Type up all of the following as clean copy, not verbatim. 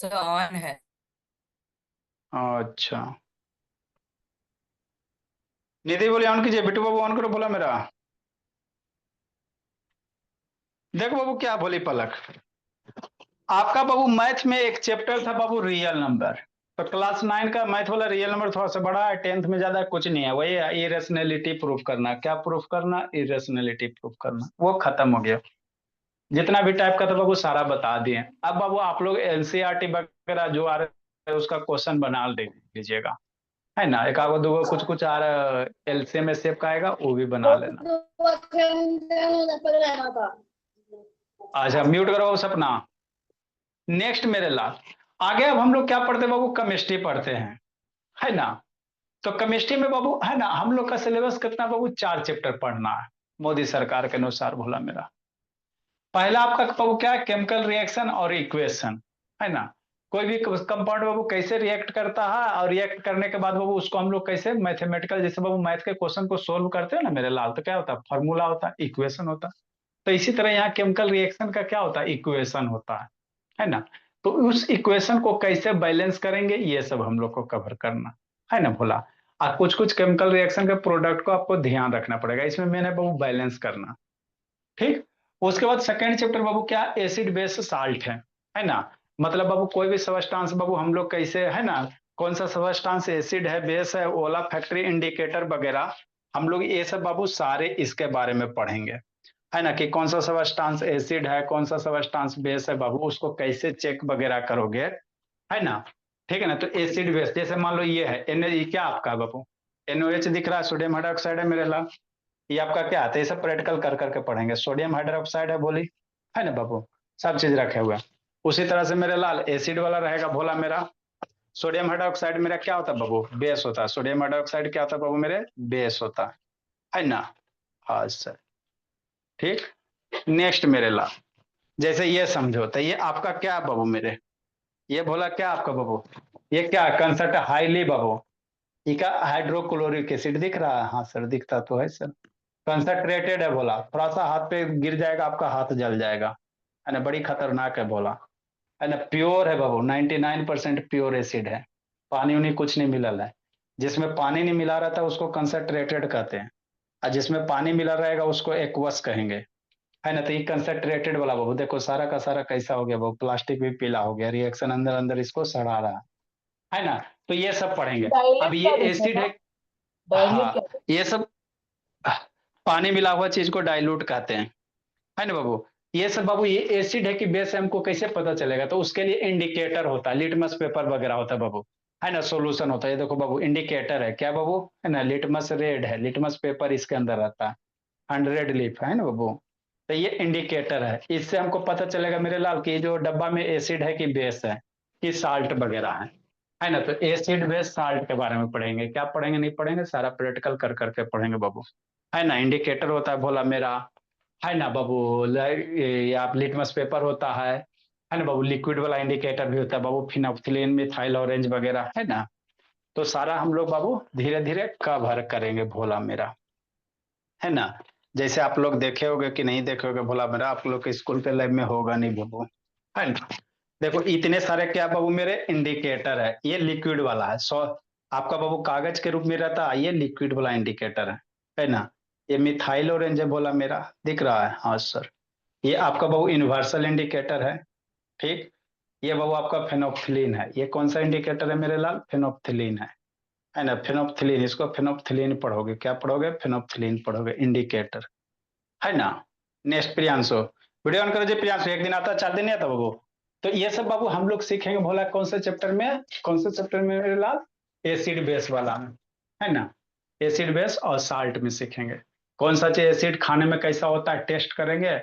On है। अच्छा, निधि बोले ऑन कीजिए, बिट्टू बाबू ऑन करो, बोला मेरा। देखो बाबू क्या बोली पलक। आपका बाबू मैथ में एक चैप्टर था बाबू, रियल नंबर। तो क्लास 9 का मैथ वाला रियल नंबर थोड़ा सा बड़ा है, 10th में ज्यादा कुछ नहीं है, वही इरेशनैलिटी प्रूफ करना। क्या प्रूफ करना? इरेशनैलिटी प्रूफ करना। वो खत्म हो गया। जितना भी टाइप का था बाबू सारा बता दिए। अब बाबू आप लोग एनसीईआरटी वगैरह जो आ रहा है उसका क्वेश्चन बना दे लीजिएगा, है ना। एक आगो दो कुछ कुछ आ रहा है एलसीएम में सेव का आएगा, वो भी बना लेना। अच्छा म्यूट करो सपना। नेक्स्ट मेरे लाल, आगे अब हम लोग क्या पढ़ते हैं बाबू? केमिस्ट्री पढ़ते हैं, है ना। तो केमिस्ट्री में बाबू है ना, हम लोग का सिलेबस कितना बाबू? 4 चैप्टर पढ़ना है मोदी सरकार के अनुसार, भोला मेरा। पहला आपका बाबू क्या है? केमिकल रिएक्शन और इक्वेशन, है ना। कोई भी कंपाउंड बाबू कैसे रिएक्ट करता है, और रिएक्ट करने के बाद बाबू उसको हम लोग कैसे मैथमेटिकल, जैसे बाबू मैथ के क्वेश्चन को सोल्व करते हैं ना मेरे लाल, तो क्या होता है? फॉर्मूला होता है, इक्वेशन होता है। तो इसी तरह यहाँ केमिकल रिएक्शन का क्या होता है? इक्वेशन होता है ना। तो उस इक्वेशन को कैसे बैलेंस करेंगे, ये सब हम लोग को कवर करना है ना भोला। और कुछ कुछ केमिकल रिएक्शन के प्रोडक्ट को आपको ध्यान रखना पड़ेगा, इसमें मैंने बाबू बैलेंस करना। ठीक। उसके बाद सेकंड चैप्टर बाबू क्या? एसिड बेस साल्ट है ना। मतलब बाबू कोई भी सबस्टांस बाबू हम लोग कैसे, है ना, कौन सा सबस्टांस एसिड है, बेस है, ओला फैक्ट्री इंडिकेटर वगैरह, हम लोग ये सब बाबू सारे इसके बारे में पढ़ेंगे, है ना। कि कौन सा सबस्टांस एसिड है, कौन सा सबस्टांस बेस है बाबू, उसको कैसे चेक वगैरह करोगे, है ना। ठीक है ना। तो एसिड बेस जैसे मान लो ये है एन, ये क्या आपका बाबू? NOH दिख रहा है, सोडियम हाइड्रोक्साइड है मेरे ला। ये आपका क्या आता है? ये सब प्रैक्टिकल कर करके पढ़ेंगे। सोडियम हाइड्रोक्साइड है बोली, है ना बाबू। सब चीज रखे हुए हैं। उसी तरह से मेरे लाल एसिड वाला रहेगा भोला मेरा। सोडियम हाइड्रोक्साइड मेरा क्या होता है बाबू? बेस होता है। सोडियम हाइड्रोक्साइड क्या होता है बाबू मेरे? बेस होता है ना। हाँ सर। ठीक। नेक्स्ट मेरे लाल, जैसे ये समझो, तो ये आपका क्या है बाबू मेरे? ये बोला क्या आपका बाबू? ये क्या कंसर्ट हाईली बाबू? इका हाइड्रोक्लोरिक एसिड दिख रहा है? हाँ सर दिखता तो है सर। कंसंट्रेटेड है बोला, थोड़ा सा हाथ पे गिर जाएगा आपका हाथ जल जाएगा, है ना। बड़ी खतरनाक है बोला, है ना। प्योर है बाबू, 99% प्योर एसिड है। पानी उनी कुछ नहीं मिलल है। जिसमें पानी नहीं मिला रहता है उसको कंसंट्रेटेड कहते हैं, और जिसमें पानी मिला रहेगा उसको एक्वस कहेंगे, है ना। तो ये कंसंट्रेटेड वाला बाबू देखो सारा का सारा कैसा हो गया बाबू? प्लास्टिक भी पीला हो गया, रिएक्शन अंदर अंदर इसको सड़ा रहा है ना। तो ये सब पढ़ेंगे। अब डाइल्यूट ये क्या पूछा एसिड था? है। डाइल्यूट क्या? हाँ ये सब पानी मिला हुआ चीज को डाइल्यूट कहते हैं, है ना बाबू। ये सब बाबू ये एसिड है कि बेस है, हमको कैसे पता चलेगा? तो उसके लिए इंडिकेटर होता है, लिटमस पेपर वगैरह होता है बाबू, है ना। सोल्यूशन होता है, ये देखो बाबू इंडिकेटर है क्या बाबू, है ना। लिटमस रेड है, लिटमस पेपर इसके अंदर रहता है, 100 लीफ है ना बाबू। तो ये इंडिकेटर है, इससे हमको पता चलेगा मेरे लाल कि जो डब्बा में एसिड है कि बेस है कि साल्ट वगैरह है ना। तो एसिड बेस साल्ट के बारे में पढ़ेंगे। क्या पढ़ेंगे? नहीं पढ़ेंगे, सारा प्रैक्टिकल कर करके पढ़ेंगे बाबू, है ना। इंडिकेटर होता है भोला मेरा, है ना बाबू। ये आप लिटमस पेपर होता है ना बाबू। लिक्विड वाला इंडिकेटर भी होता है बाबू, फिनोप्थिलीन मिथाइल ऑरेंज वगैरह, है ना। तो सारा हम लोग बाबू धीरे धीरे कवर करेंगे भोला मेरा, है ना। जैसे आप लोग देखे होगे कि नहीं देखे होगे भोला मेरा, आप लोग के स्कूल के लैब में होगा नहीं बाबू, है ना। देखो इतने सारे क्या बाबू मेरे इंडिकेटर है। ये लिक्विड वाला है, सो आपका बाबू कागज के रूप में रहता है, ये लिक्विड वाला इंडिकेटर है ना। ये मिथाइल ऑरेंज है बोला मेरा, दिख रहा है? हाँ सर। ये आपका बाबू यूनिवर्सल इंडिकेटर है। ठीक। ये बाबू आपका फेनोप्थिलीन है। ये कौन सा इंडिकेटर है मेरे लाल? फेनोप्थिलीन है ना। फेनोप्थिलीन, इसको फेनोप्थिलीन पढ़ोगे। क्या पढ़ोगे? फेनोप्थिलीन पढ़ोगे, इंडिकेटर, है ना। नेक्स्ट प्रियांशु, वीडियो ऑन करो जी प्रियांशु। एक दिन आता है, 4 दिन नहीं आता बाबू। तो ये सब बाबू हम लोग सीखेंगे भोला कौन से चैप्टर में? कौन से चैप्टर में मेरे लाल? एसिड बेस वाला में, है ना। एसिड बेस और साल्ट में सीखेंगे। कौन सा चीज एसिड खाने में कैसा होता है टेस्ट करेंगे,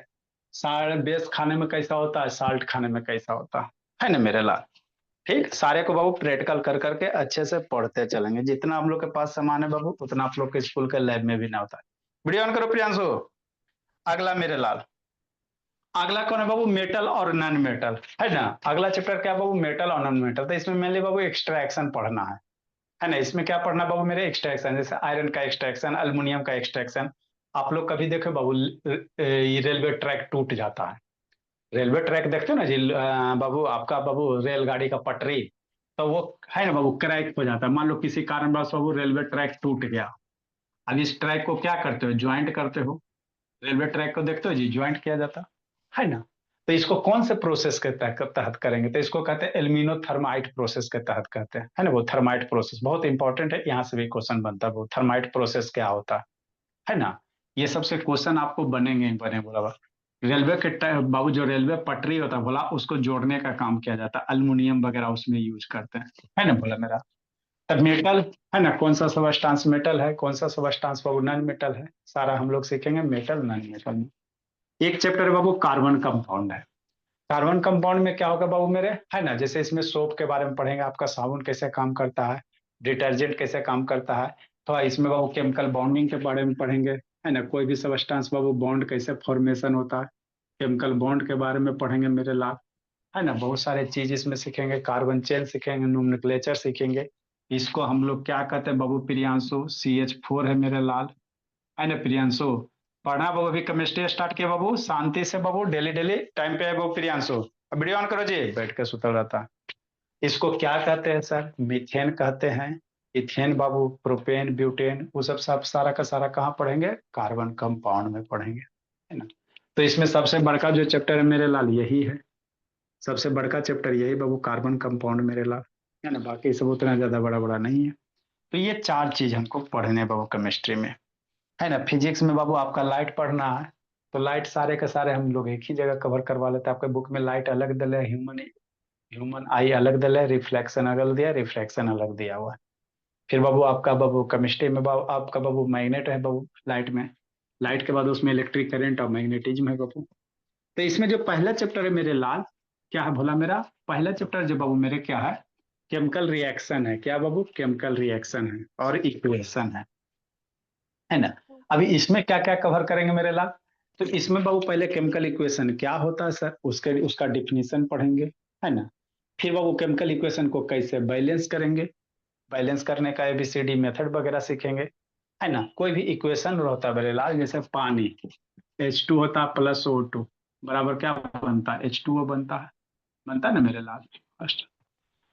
साल्ट बेस खाने में कैसा होता है, साल्ट खाने में कैसा होता है ना मेरे लाल। ठीक। सारे को बाबू प्रैक्टिकल कर करके अच्छे से पढ़ते चलेंगे। जितना हम लोग के पास सामान है बाबू उतना आप लोग के स्कूल के लैब में भी ना होता है। वीडियो ऑन करो प्रियांशु। अगला मेरे लाल, अगला कौन है बाबू? मेटल और नॉन मेटल, है ना। अगला चैप्टर क्या बाबू? मेटल और नॉन मेटल। तो इसमें मेनली बाबू एक्सट्रैक्शन पढ़ना है ना। इसमें क्या पढ़ना बाबू मेरे? एक्सट्रैक्शन, जैसे आयरन का एक्सट्रैक्शन, अल्युमिनियम का एक्सट्रैक्शन। आप लोग कभी देखो बाबू ये रेलवे ट्रैक टूट जाता रेलवे ट्रैक देखते हो ना जी, बाबू आपका बाबू रेलगाड़ी का पटरी, तो वो है ना बाबू क्रैक हो जाता है। मान लो किसी कारणवश बाबू रेलवे ट्रैक टूट गया, अब इस ट्रैक को क्या करते हो, ज्वाइंट करते हो। रेलवे ट्रैक को देखते हो जी, ज्वाइंट किया जाता है ना। तो इसको कौन से प्रोसेस के तहत करेंगे, तो इसको कहते हैं एल्यूमिनो थर्माइट प्रोसेस के तहत कहते हैं, है ना। वो थर्माइट प्रोसेस बहुत इंपॉर्टेंट है, यहाँ से भी क्वेश्चन बनता है वो थर्माइट प्रोसेस क्या होता है ना। ये सबसे क्वेश्चन आपको बनेंगे ही बने बोला बा। रेलवे के बाबू जो रेलवे पटरी होता है बोला, उसको जोड़ने का काम किया जाता है, अल्मुनियम वगैरह उसमें यूज करते हैं, है ना बोला मेरा। तब मेटल है ना, कौन सा सबस्टांस मेटल है, कौन सा सबस्टांस बाबू नॉन मेटल है, सारा हम लोग सीखेंगे मेटल नॉन मेटल में। एक चैप्टर बाबू कार्बन कंपाउंड है। कार्बन कंपाउंड में क्या होगा बाबू मेरे, है ना, जैसे इसमें सोप के बारे में पढ़ेंगे, आपका साबुन कैसे काम करता है, डिटर्जेंट कैसे काम करता है। तो इसमें बाबू केमिकल बॉन्डिंग के बारे में पढ़ेंगे, है ना, कोई भी सबस्टांस बाबू बॉन्ड कैसे फॉर्मेशन होता है, केमिकल बॉन्ड के बारे में पढ़ेंगे मेरे लाल, है ना। बहुत सारे चीज इसमें सीखेंगे, कार्बन चेन सीखेंगे, नोमेनक्लेचर सीखेंगे। इसको हम लोग क्या कहते हैं बाबू, प्रियांशु, CH4 है मेरे लाल, है ना प्रियांशु। पढ़ना बाबू, अभी केमिस्ट्री स्टार्ट किया बाबू, शांति से बाबू, डेली डेली टाइम पे है बाबू प्रियांशु। अब वीडियो ऑन करो जी, बैठ के सुतल रहता। इसको क्या कहते हैं सर, मीथेन कहते हैं, इथेन बाबू, प्रोपेन, ब्यूटेन, वो सब सारा का सारा कहाँ पढ़ेंगे, कार्बन कंपाउंड में पढ़ेंगे, है ना। तो इसमें सबसे बड़का जो चैप्टर है मेरे लाल यही है, सबसे बड़का चैप्टर यही बाबू, कार्बन कंपाउंड मेरे लाल, है ना। बाकी सब उतना ज्यादा बड़ा बड़ा नहीं है। तो ये चार चीज हमको पढ़ने बाबू केमिस्ट्री में, है ना। फिजिक्स में बाबू आपका लाइट पढ़ना है, तो लाइट सारे के सारे हम लोग एक ही जगह कवर करवा लेते हैं। आपके बुक में लाइट अलग दिल है, ह्यूमन ह्यूमन आई अलग दिल है, रिफ्लेक्शन अलग दिया, रिफ्रैक्शन अलग दिया हुआ है। फिर बाबू आपका बाबू केमिस्ट्री में बाबू आपका बाबू मैग्नेट है बाबू, लाइट में, लाइट के बाद उसमें इलेक्ट्रिक करंट और मैग्नेटिज्म है बाबू। तो इसमें जो पहला चैप्टर है मेरे लाल, क्या है भोला मेरा, पहला चैप्टर जो बाबू मेरे क्या है, केमिकल रिएक्शन है, क्या बाबू, केमिकल रिएक्शन है और इक्वेशन है ना। अभी इसमें क्या क्या कवर करेंगे मेरे लाल, तो इसमें बाबू पहले केमिकल इक्वेशन क्या होता है सर, उसके उसका डिफिनीशन पढ़ेंगे, है ना। फिर बाबू केमिकल इक्वेशन को कैसे बैलेंस करेंगे, बैलेंस करने का ABCD मेथड वगैरह सीखेंगे, है ना। कोई भी इक्वेशन होता है मेरे लाल, जैसे पानी H2 होता है प्लस O2 बराबर क्या बनता है, H2O बनता है ना मेरे लाल फर्स्ट।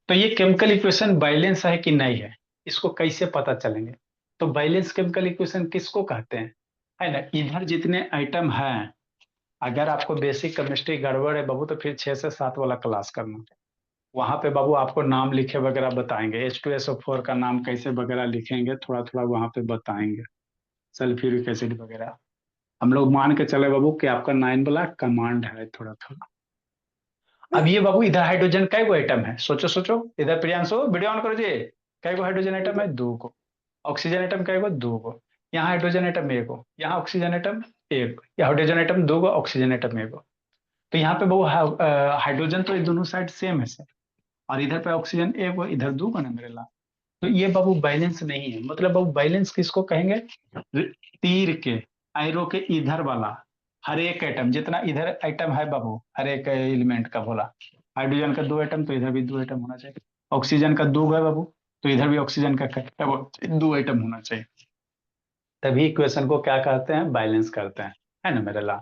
तो ये केमिकल इक्वेशन बैलेंस है कि नहीं है, इसको कैसे पता चलेंगे, तो बैलेंस केमिकल इक्वेशन किसको कहते हैं, है ना। इधर जितने आइटम हैं, अगर आपको बेसिक केमिस्ट्री गड़बड़ है बाबू, तो फिर 6 से 7 वाला क्लास करना, वहां पे बाबू आपको नाम लिखे वगैरह बताएंगे, H2SO4 का नाम कैसे वगैरह लिखेंगे, थोड़ा थोड़ा वहां पे बताएंगे, सल्फ्यूरिक एसिड वगैरह। हम लोग मान के चले बाबू कि आपका 9 वाला कमांड है थोड़ा थोड़ा। अब ये बाबू इधर हाइड्रोजन कै गो आइटम है, सोचो सोचो, इधर प्रियांशु वीडियो ऑन करो जी। कै गो हाइड्रोजन आइटम है, 2 गो। ऑक्सीजन आइटम कै गो, 2 गो। यहाँ हाइड्रोजन आइटम 1 गो, यहाँ ऑक्सीजन आइटम 1, या हाइड्रोजन आइटम 2 गो, ऑक्सीजन आइटम 1 गो। तो यहाँ पे बाबू हाइड्रोजन तो ये दोनों साइड सेम है सर, और इधर पे ऑक्सीजन 1 गो, इधर 2 गो ना मेरे ला। तो ये बाबू बैलेंस नहीं है, मतलब बाबू बैलेंस किसको कहेंगे, तीर के एरो के इधर वाला, हर एक आइटम जितना इधर आइटम है बाबू, हर एक एलिमेंट का बोला, हाइड्रोजन का 2 आइटम तो इधर भी 2 आइटम होना चाहिए, ऑक्सीजन का 2 है बाबू, तो इधर भी ऑक्सीजन का 2 आइटम होना चाहिए। तभी इक्वेशन को क्या कहते हैं, बैलेंस करते हैं, है ना मेरे ला।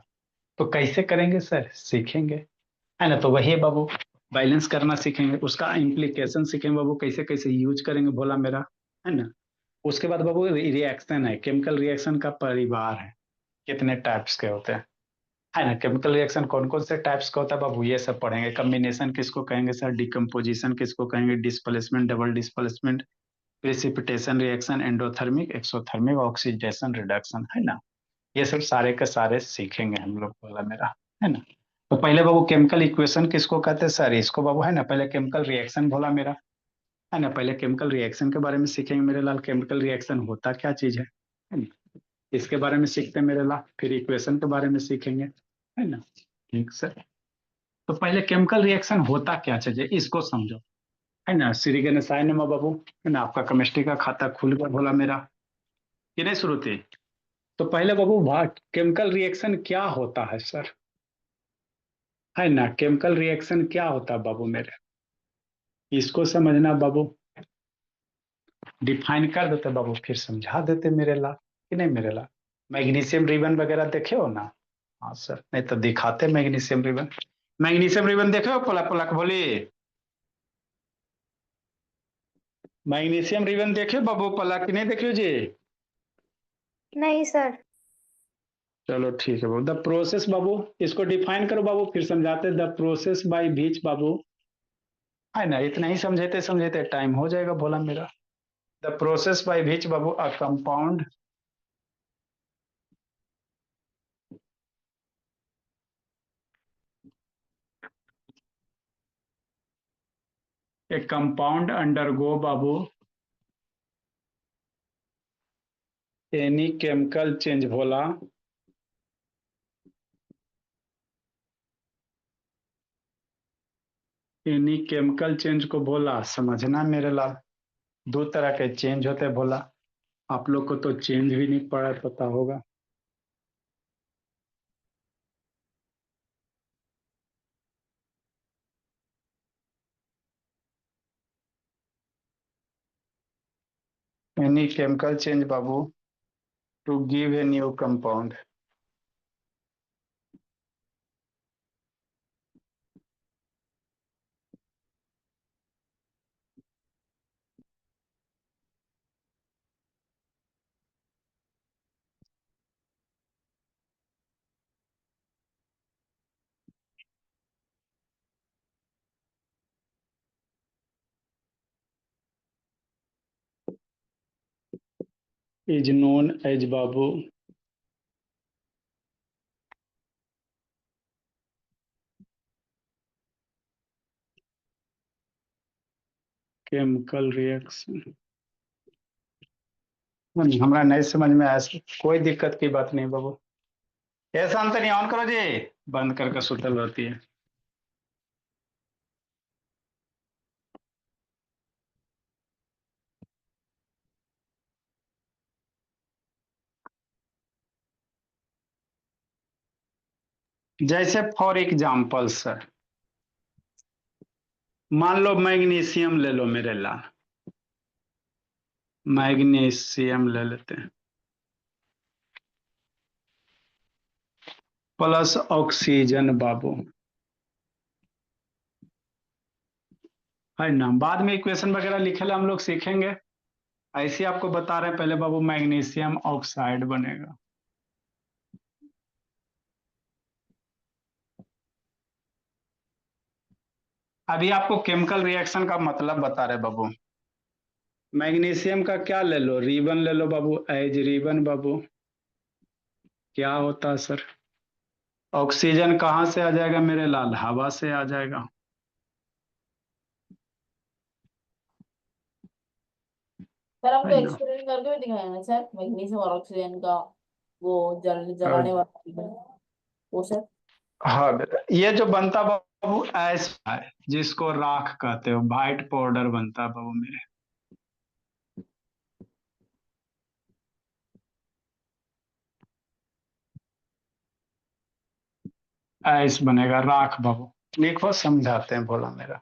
तो कैसे करेंगे सर, सीखेंगे, है ना। तो वही बाबू बैलेंस करना सीखेंगे, उसका इम्प्लीकेशन सीखेंगे बाबू, कैसे कैसे यूज करेंगे बोला मेरा, है ना। उसके बाद बाबू रिएक्शन है, केमिकल रिएक्शन का परिवार है, कितने टाइप्स के होते हैं, है ना। केमिकल रिएक्शन कौन कौन से टाइप्स का होता है बाबू, ये सब पढ़ेंगे। कम्बिनेशन किसको कहेंगे सर, डिकम्पोजिशन किसको कहेंगे, displacement, double displacement, precipitation reaction, endothermic, exothermic, oxidation, reduction, है ना। ये सब सारे के सारे सीखेंगे हम लोग बोला मेरा, है ना। तो पहले बाबू केमिकल इक्वेशन किसको कहते हैं सर, इसको बाबू, है ना। पहले केमिकल रिएक्शन बोला मेरा, है ना। पहले केमिकल रिएक्शन के बारे में सीखेंगे मेरे लाल, केमिकल रिएक्शन होता क्या चीज है ना? इसके बारे में सीखते हैं मेरे लाल, फिर इक्वेशन के बारे में सीखेंगे, है ना। ठीक सर। तो पहले केमिकल रिएक्शन होता क्या चीज है, इसको समझो, है ना। श्री गणेशाय नमः बाबू, है ना। आपका केमिस्ट्री का खाता खुल गया बोला मेरा, कि नहीं शुरू थी। तो पहले बाबू केमिकल रिएक्शन क्या होता है सर, है ना। केमिकल रिएक्शन क्या होता है बाबू मेरे, इसको समझना बाबू, डिफाइन कर देते बाबू, फिर समझा देते मेरे ला, कि नहीं मेरे ला। मैग्नीशियम रिबन वगैरह देखे हो ना, हाँ सर, नहीं तो दिखाते मैग्नीशियम रिबन। मैग्नीशियम रिबन देखे हो? पलक पलक बोली। मैग्नीशियम रिबन देखे बाबू? पलक नहीं देखियो जी? नहीं सर। चलो ठीक है बाबू। द प्रोसेस बाबू, इसको डिफाइन करो बाबू, फिर समझाते। द प्रोसेस बाय बीच बाबू, है ना, इतना ही समझेते समझेते टाइम हो जाएगा बोला मेरा। The process bye beach Babu a compound A compound undergo Babu any chemical change बोला, एनी केमिकल चेंज को बोला समझना मेरे लाल। दो तरह के चेंज होते हैं बोला, आप लोग को तो चेंज भी नहीं पड़ा पता होगा। एनी केमिकल चेंज बाबू to give a new compound. Is known as बाबू केमिकल रिएक्शन। हमारा नहीं समझ में आया, कोई दिक्कत की बात नहीं बाबू। ऐसा अंतर नहीं, ऑन करो जी, बंद करके सुतल रहती है। जैसे फॉर एग्जाम्पल सर, मान लो मैग्नीशियम ले लो मेरे लाल, मैग्नीशियम ले लेते हैं प्लस ऑक्सीजन बाबू, है ना। बाद में इक्वेशन वगैरह लिखे ला हम लोग सीखेंगे, ऐसे ही आपको बता रहे हैं पहले बाबू, मैग्नीशियम ऑक्साइड बनेगा। अभी आपको केमिकल रिएक्शन का मतलब बता रहे बाबू। मैग्नीशियम का क्या ले लो, रिबन ले लो बाबू, एज रिबन बाबू, क्या होता है सर? ऑक्सीजन कहाँ से आ जाएगा मेरे लाल? हवा से आ जाएगा। सर हमको है ना। एक्सपेरिमेंट करके भी दिखाया ना सर, मैग्नीशियम और ऑक्सीजन का, वो जलाने और वाला चीज़ है, वो सर। हाँ बेटा, ये जो बनता बाबू ऐस है, जिसको राख कहते हो, व्हाइट पाउडर बनता बाबू मेरे, ऐस बनेगा राख बाबू। लिखो समझाते हैं बोला मेरा।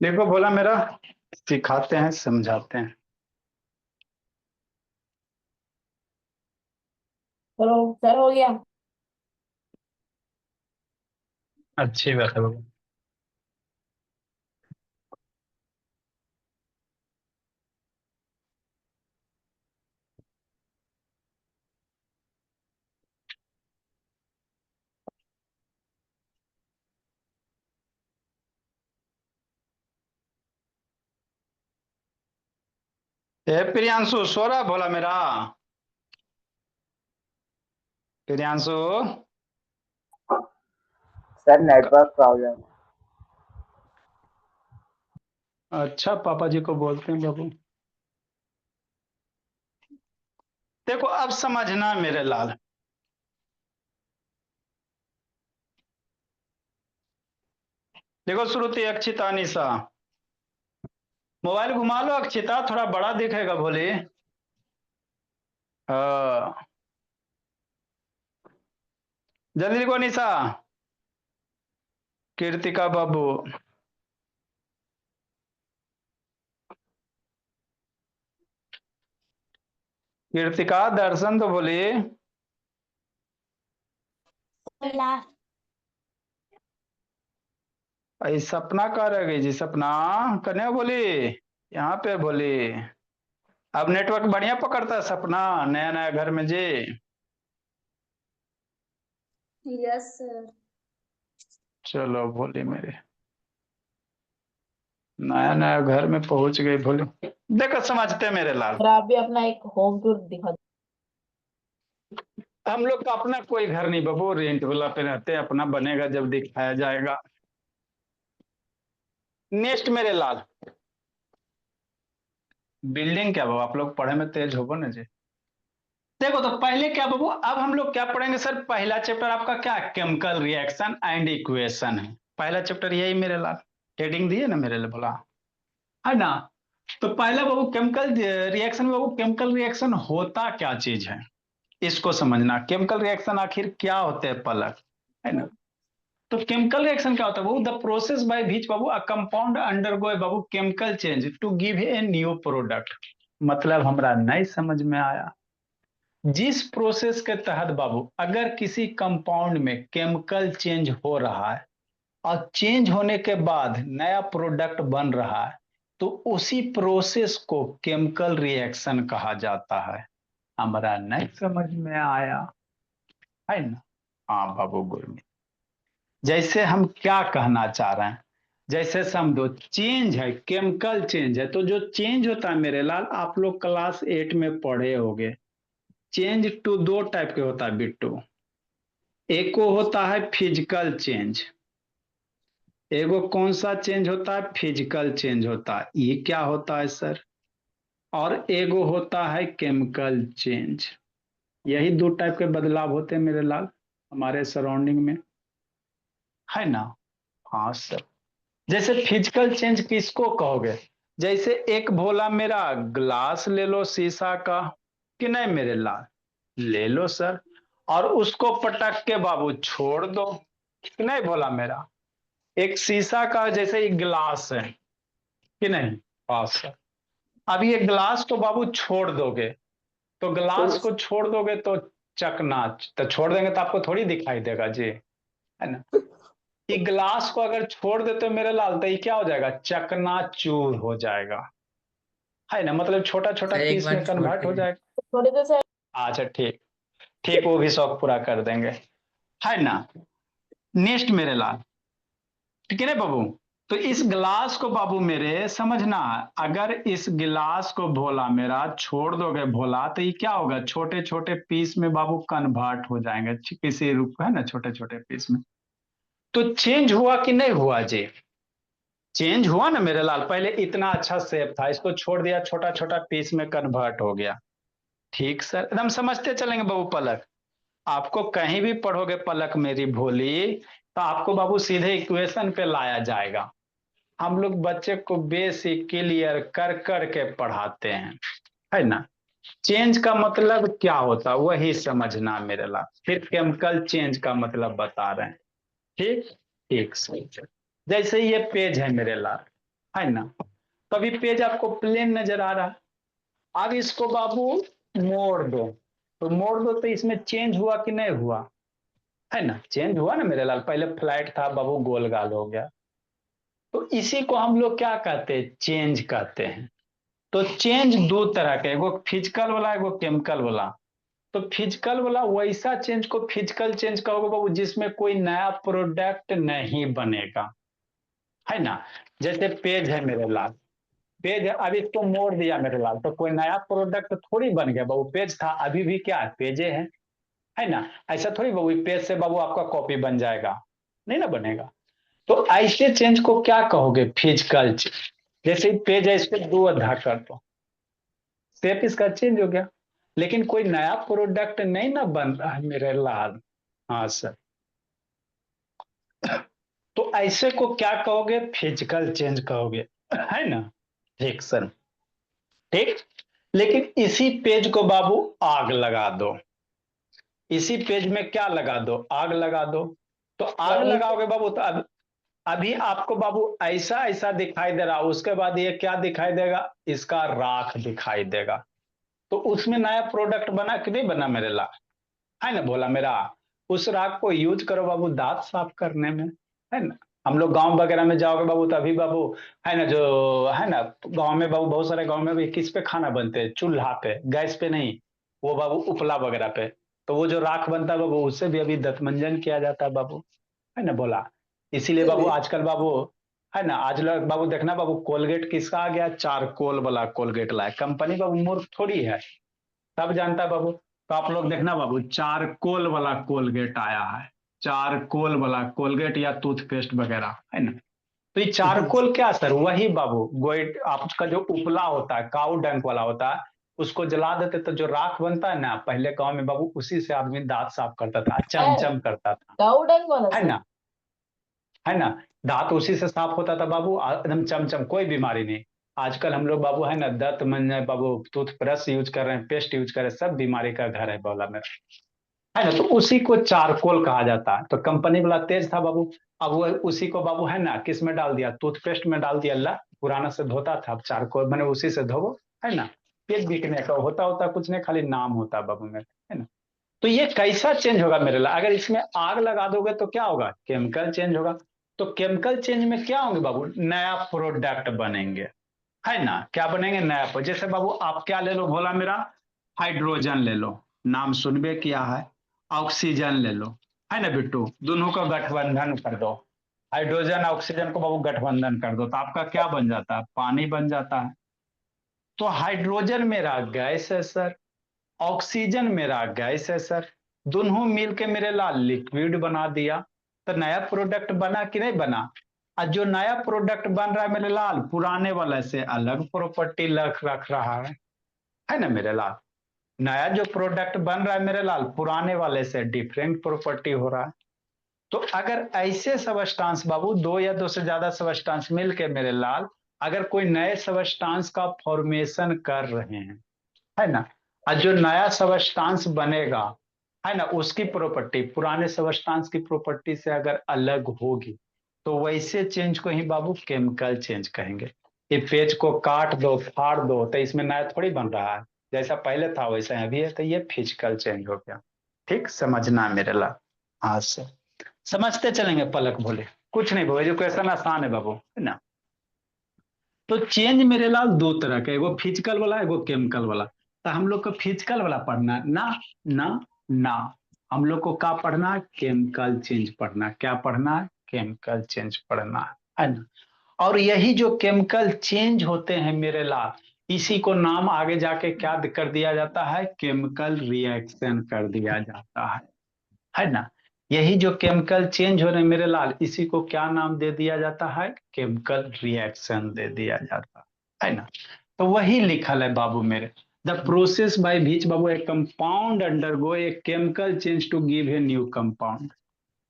देखो बोला मेरा, सिखाते हैं समझाते हैं। चलो सर, हो गया। अच्छी बात है बाबू। ए प्रियांशु सो रहा भोला मेरा? Priyanshu, sir network problem. अच्छा पापा जी को बोलते हैं बाबू। देखो अब समझना मेरे लाल, देखो श्रुति अक्षिता निशा, मोबाइल घुमा लो अक्षिता, थोड़ा बड़ा दिखेगा भोले। हाँ, जल्दी लिखो निशा। कीर्तिका बाबू, कीर्तिका दर्शन तो बोली। अरे सपना कह रह गई जी, सपना कन्या बोली, यहाँ पे बोली। अब नेटवर्क बढ़िया पकड़ता है सपना, नया नया घर में जी। Yes sir. चलो भोली मेरे, नया नया घर में पहुंच गई भोली। देखो समझते हैं मेरे लाल, और आप भी अपना एक होम टूर दिखा दो। हम लोग का अपना कोई घर नहीं बाबू, रेंट वाला पे रहते हैं, अपना बनेगा जब दिखाया जाएगा। नेक्स्ट मेरे लाल, बिल्डिंग क्या बाबू, आप लोग पढ़े में तेज हो ना जी। देखो तो पहले क्या बाबू, अब हम लोग क्या पढ़ेंगे सर, पहला चैप्टर आपका क्या, केमिकल रिएक्शन एंड इक्वेशन है। पहला चैप्टर यही मेरे लाल, हेडिंग दिए ना मेरे लिए बोला, है ना। तो पहला बाबू केमिकल रिएक्शन, बाबू केमिकल रिएक्शन होता क्या चीज है, इसको समझना। केमिकल रिएक्शन आखिर क्या होते हैं पलक, है ना। तो केमिकल रिएक्शन क्या होता है बाबू, द प्रोसेस बाय विच बाबू अ कंपाउंड अंडरगो बाबू chemical change to give a new product. मतलब हमरा नहीं समझ में आया। जिस प्रोसेस के तहत बाबू अगर किसी कंपाउंड में केमिकल चेंज हो रहा है और चेंज होने के बाद नया प्रोडक्ट बन रहा है, तो उसी प्रोसेस को केमिकल रिएक्शन कहा जाता है। हमारा नहीं समझ में आया, है ना। हाँ बाबू गुरमी, जैसे हम क्या कहना चाह रहे हैं, जैसे समझो चेंज है, केमिकल चेंज है, तो जो चेंज होता है मेरे लाल, आप लोग क्लास 8 में पढ़े होंगे। चेंज टू दो टाइप के होता है बिट्टू, एक को होता है फिजिकल चेंज, एगो कौन सा चेंज होता है, फिजिकल चेंज होता है, ये क्या होता है सर। और एगो होता है केमिकल चेंज। यही दो टाइप के बदलाव होते हैं मेरे लाल हमारे सराउंडिंग में, है ना। हाँ सर, जैसे फिजिकल चेंज किसको कहोगे, जैसे एक भोला मेरा ग्लास ले लो शीशा का, कि नहीं मेरे लाल, ले लो सर, और उसको पटक के बाबू छोड़ दो, कि नहीं भोला मेरा। एक शीशा का जैसे एक गिलास है, कि नहीं। हाँ सर, अब ये ग्लास को बाबू छोड़ दोगे, तो ग्लास को छोड़ दोगे तो चकना, तो छोड़ देंगे तो आपको थोड़ी दिखाई देगा जी, है ना। ये ग्लास को अगर छोड़ देते हो मेरे लाल, तो ये क्या हो जाएगा, चकनाचूर हो जाएगा, है ना। मतलब छोटा छोटा सर एक पीस में बार छोड़ कन्वर्ट हो दीजिए। जाएगा। थोड़ी देर से अच्छा ठीक, ठीक वो भी शौक पूरा कर देंगे, है ना। नेक्स्ट मेरे लाल, ठीक है ना बाबू। तो इस गिलास को बाबू मेरे समझना, अगर इस गिलास को भोला मेरा छोड़ दोगे भोला, तो ये क्या होगा, छोटे छोटे पीस में बाबू कन्वर्ट हो जाएंगे, किसी रूप है ना, छोटे छोटे पीस में। तो चेंज हुआ कि नहीं हुआ जी, चेंज हुआ ना मेरे लाल। पहले इतना अच्छा शेप था, इसको छोड़ दिया, छोटा छोटा पीस में कन्वर्ट हो गया। ठीक सर, एकदम समझते चलेंगे बाबू पलक। आपको कहीं भी पढ़ोगे पलक मेरी भोली, तो आपको बाबू सीधे इक्वेशन पे लाया जाएगा। हम लोग बच्चे को बेसिक क्लियर कर कर के पढ़ाते हैं, है ना। चेंज का मतलब क्या होता है वही समझना मेरे लाल, फिर केमिकल चेंज का मतलब बता रहे हैं। ठीक, ठीक सही। जैसे ये पेज है मेरे लाल, है ना। तो अभी पेज आपको प्लेन नजर आ रहा है, अब इसको बाबू मोड़ दो, तो मोड़ दो तो इसमें चेंज हुआ कि नहीं हुआ, है ना। चेंज हुआ ना मेरे लाल, पहले फ्लैट था बाबू गोल गाल हो गया। तो इसी को हम लोग क्या कहते हैं, चेंज कहते हैं। तो चेंज दो तरह के, एगो फिजिकल वाला, एगो केमिकल वाला। तो फिजिकल वाला वैसा चेंज को फिजिकल चेंज कहोगे बाबू जिसमें कोई नया प्रोडक्ट नहीं बनेगा, है ना। जैसे पेज है मेरे लाल, पेज है, अब इसको मोड़ दिया मेरे लाल, तो कोई नया प्रोडक्ट थोड़ी बन गया बाबू, पेज था अभी भी क्या है, पेजे है ना। ऐसा थोड़ी बाबू पेज से बाबू आपका कॉपी बन जाएगा, नहीं ना बनेगा। तो ऐसे चेंज को क्या कहोगे, फिजिकल चेंज। जैसे पेज है इस पे 2 अध्याय कर दो, शेप इसका चेंज हो गया, लेकिन कोई नया प्रोडक्ट नहीं ना बन रहा है मेरे लाल। हाँ सर, तो ऐसे को क्या कहोगे, फिजिकल चेंज कहोगे, है ना। ठीक सर, ठीक। लेकिन इसी पेज को बाबू आग लगा दो, इसी पेज में क्या लगा दो, आग लगा दो। तो आग वही तो। लगाओगे बाबू तो अभी आपको बाबू ऐसा ऐसा दिखाई दे रहा, उसके बाद ये क्या दिखाई देगा, इसका राख दिखाई देगा। तो उसमें नया प्रोडक्ट बना कि नहीं बना मेरे ला, है ना बोला मेरा। उस राख को यूज करो बाबू दांत साफ करने में, है ना। हम लोग गांव वगैरह में जाओगे बाबू तो अभी बाबू, है ना, जो है ना, गांव में बाबू बहुत सारे गांव में भी किस पे खाना बनते हैं, चूल्हा पे, गैस पे नहीं, वो बाबू उपला वगैरह पे। तो वो जो राख बनता है बाबू उससे भी अभी दंतमंजन किया जाता है बाबू, है ना बोला। इसीलिए बाबू आजकल बाबू, है ना, आज लोग बाबू देखना बाबू कोलगेट किसका आ गया, चारकोल वाला कोलगेट लाए, कंपनी बाबू मूर्ख थोड़ी है, सब जानता है बाबू। तो आप लोग देखना बाबू चारकोल वाला कोलगेट आया है, चारकोल वाला कोलगेट या टूथपेस्ट वगैरह, है ना। तो ये चारकोल क्या सर, वही बाबू गोइट आपका जो उपला होता है, काऊ डंक वाला होता है, उसको जला देते तो जो राख बनता है ना, पहले गांव में बाबू उसी से आदमी दांत साफ करता था, है चमचम करता था, काऊ डंग वाला है सर। ना, है ना। दांत उसी से साफ होता था बाबू, एकदम चमचम, कोई बीमारी नहीं। आजकल हम लोग बाबू, है ना, दंत मंजन बाबू टूथब्रश यूज कर रहे हैं, पेस्ट यूज कर रहे हैं, सब बीमारी का घर है बोला मेरा, है ना। तो उसी को चारकोल कहा जाता है, तो कंपनी वाला तेज था बाबू। अब वो उसी को बाबू, है ना, किस में डाल दिया, टूथपेस्ट में डाल दिया, अल्लाह पुराना से धोता था, अब चारकोल मैंने उसी से धोबो, है ना। पेट बिकने का होता होता कुछ नहीं, खाली नाम होता बाबू मेरा, है ना। तो ये कैसा चेंज होगा मेरे लिए, अगर इसमें आग लगा दोगे तो क्या होगा, केमिकल चेंज होगा। तो केमिकल चेंज में क्या होंगे बाबू, नया प्रोडक्ट बनेंगे, है ना। क्या बनेंगे, नया जैसे बाबू आप क्या ले लो भोला मेरा, हाइड्रोजन ले लो, नाम सुनबे किया है, ऑक्सीजन ले लो, है ना बिट्टू, दोनों का गठबंधन कर दो, हाइड्रोजन ऑक्सीजन को बाबू गठबंधन कर दो तो आपका क्या बन जाता है, पानी बन जाता है। तो हाइड्रोजन मेरा गैस है सर, ऑक्सीजन मेरा गैस है सर, दोनों मिलके मेरे लाल लिक्विड बना दिया। तो नया प्रोडक्ट बना कि नहीं बना। और जो नया प्रोडक्ट बन रहा है मेरे लाल, पुराने वाले से अलग प्रॉपर्टी रख रहा है ना मेरे लाल। नया जो प्रोडक्ट बन रहा है मेरे लाल, पुराने वाले से डिफरेंट प्रॉपर्टी हो रहा है। तो अगर ऐसे सबस्टांस बाबू, दो या दो से ज्यादा सबस्टांस मिलके मेरे लाल, अगर कोई नए सबस्टांस का फॉर्मेशन कर रहे हैं, है ना, और जो नया सबस्टांस बनेगा, है ना, उसकी प्रॉपर्टी पुराने सबस्टांस की प्रॉपर्टी से अगर अलग होगी, तो वैसे चेंज को ही बाबू केमिकल चेंज कहेंगे। ये पेज को काट दो फाड़ दो तो इसमें नया थोड़ी बन रहा है, जैसा पहले था वैसा ही अभी है, तो ये फिजिकल चेंज हो गया। ठीक, समझना है मेरे ला। हाँ सर, समझते चलेंगे पलक बोले, कुछ नहीं बोले, जो क्वेश्चन आसान है बाबू, है ना। तो चेंज मेरे लाल दो तरह का, एगो फिजिकल वाला एगो केमिकल वाला। तो हम लोग को फिजिकल वाला पढ़ना है ना, ना, ना। हम लोग को क्या पढ़ना है, केमिकल चेंज पढ़ना है, क्या पढ़ना है, केमिकल चेंज पढ़ना है ना। और यही जो केमिकल चेंज होते हैं मेरे लाल, इसी को नाम आगे जाके क्या कर दिया जाता है, केमिकल रिएक्शन कर दिया जाता है ना। यही जो केमिकल चेंज हो रहे हैं मेरे लाल, इसी को क्या नाम दे दिया जाता है, केमिकल रिएक्शन दे दिया जाता है ना। तो वही लिखल है बाबू मेरे, द प्रोसेस बाय विच बाबू a compound undergo a chemical change to give a new compound,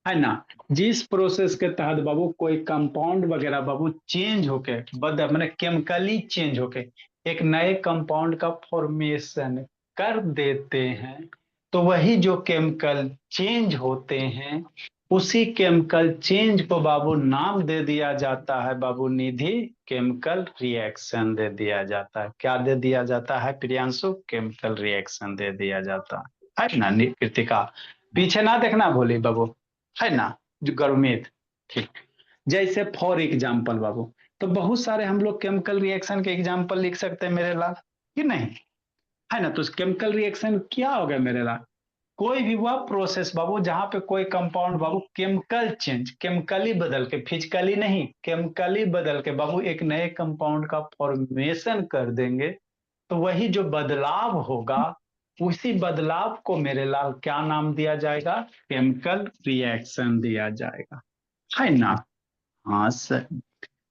है ना। जिस प्रोसेस के तहत बाबू कोई कंपाउंड वगैरह बाबू चेंज होके मैंने केमिकली चेंज होके एक नए कंपाउंड का फॉर्मेशन कर देते हैं, तो वही जो केमिकल चेंज होते हैं, उसी केमिकल चेंज को बाबू नाम दे दिया जाता है बाबू निधि, केमिकल रिएक्शन दे दिया जाता है। क्या दे दिया जाता है प्रियांशु, केमिकल रिएक्शन दे दिया जाता है ना कृतिका। पीछे ना देखना भोली बाबू, है ना, जो गरमीत। ठीक, जैसे फॉर एग्जाम्पल बाबू, तो बहुत सारे हम लोग केमिकल रिएक्शन के एग्जाम्पल लिख सकते हैं मेरे लाल, कि नहीं, है ना। तो केमिकल रिएक्शन क्या हो गया मेरे लाल, कोई भी वह प्रोसेस बाबू जहां पे कोई कंपाउंड बाबू केमिकल चेंज, केमिकली बदल के, फिजिकली नहीं, केमिकली बदल के बाबू एक नए कंपाउंड का फॉर्मेशन कर देंगे, तो वही जो बदलाव होगा, उसी बदलाव को मेरे लाल क्या नाम दिया जाएगा, केमिकल रिएक्शन दिया जाएगा, है ना। हाँ सर,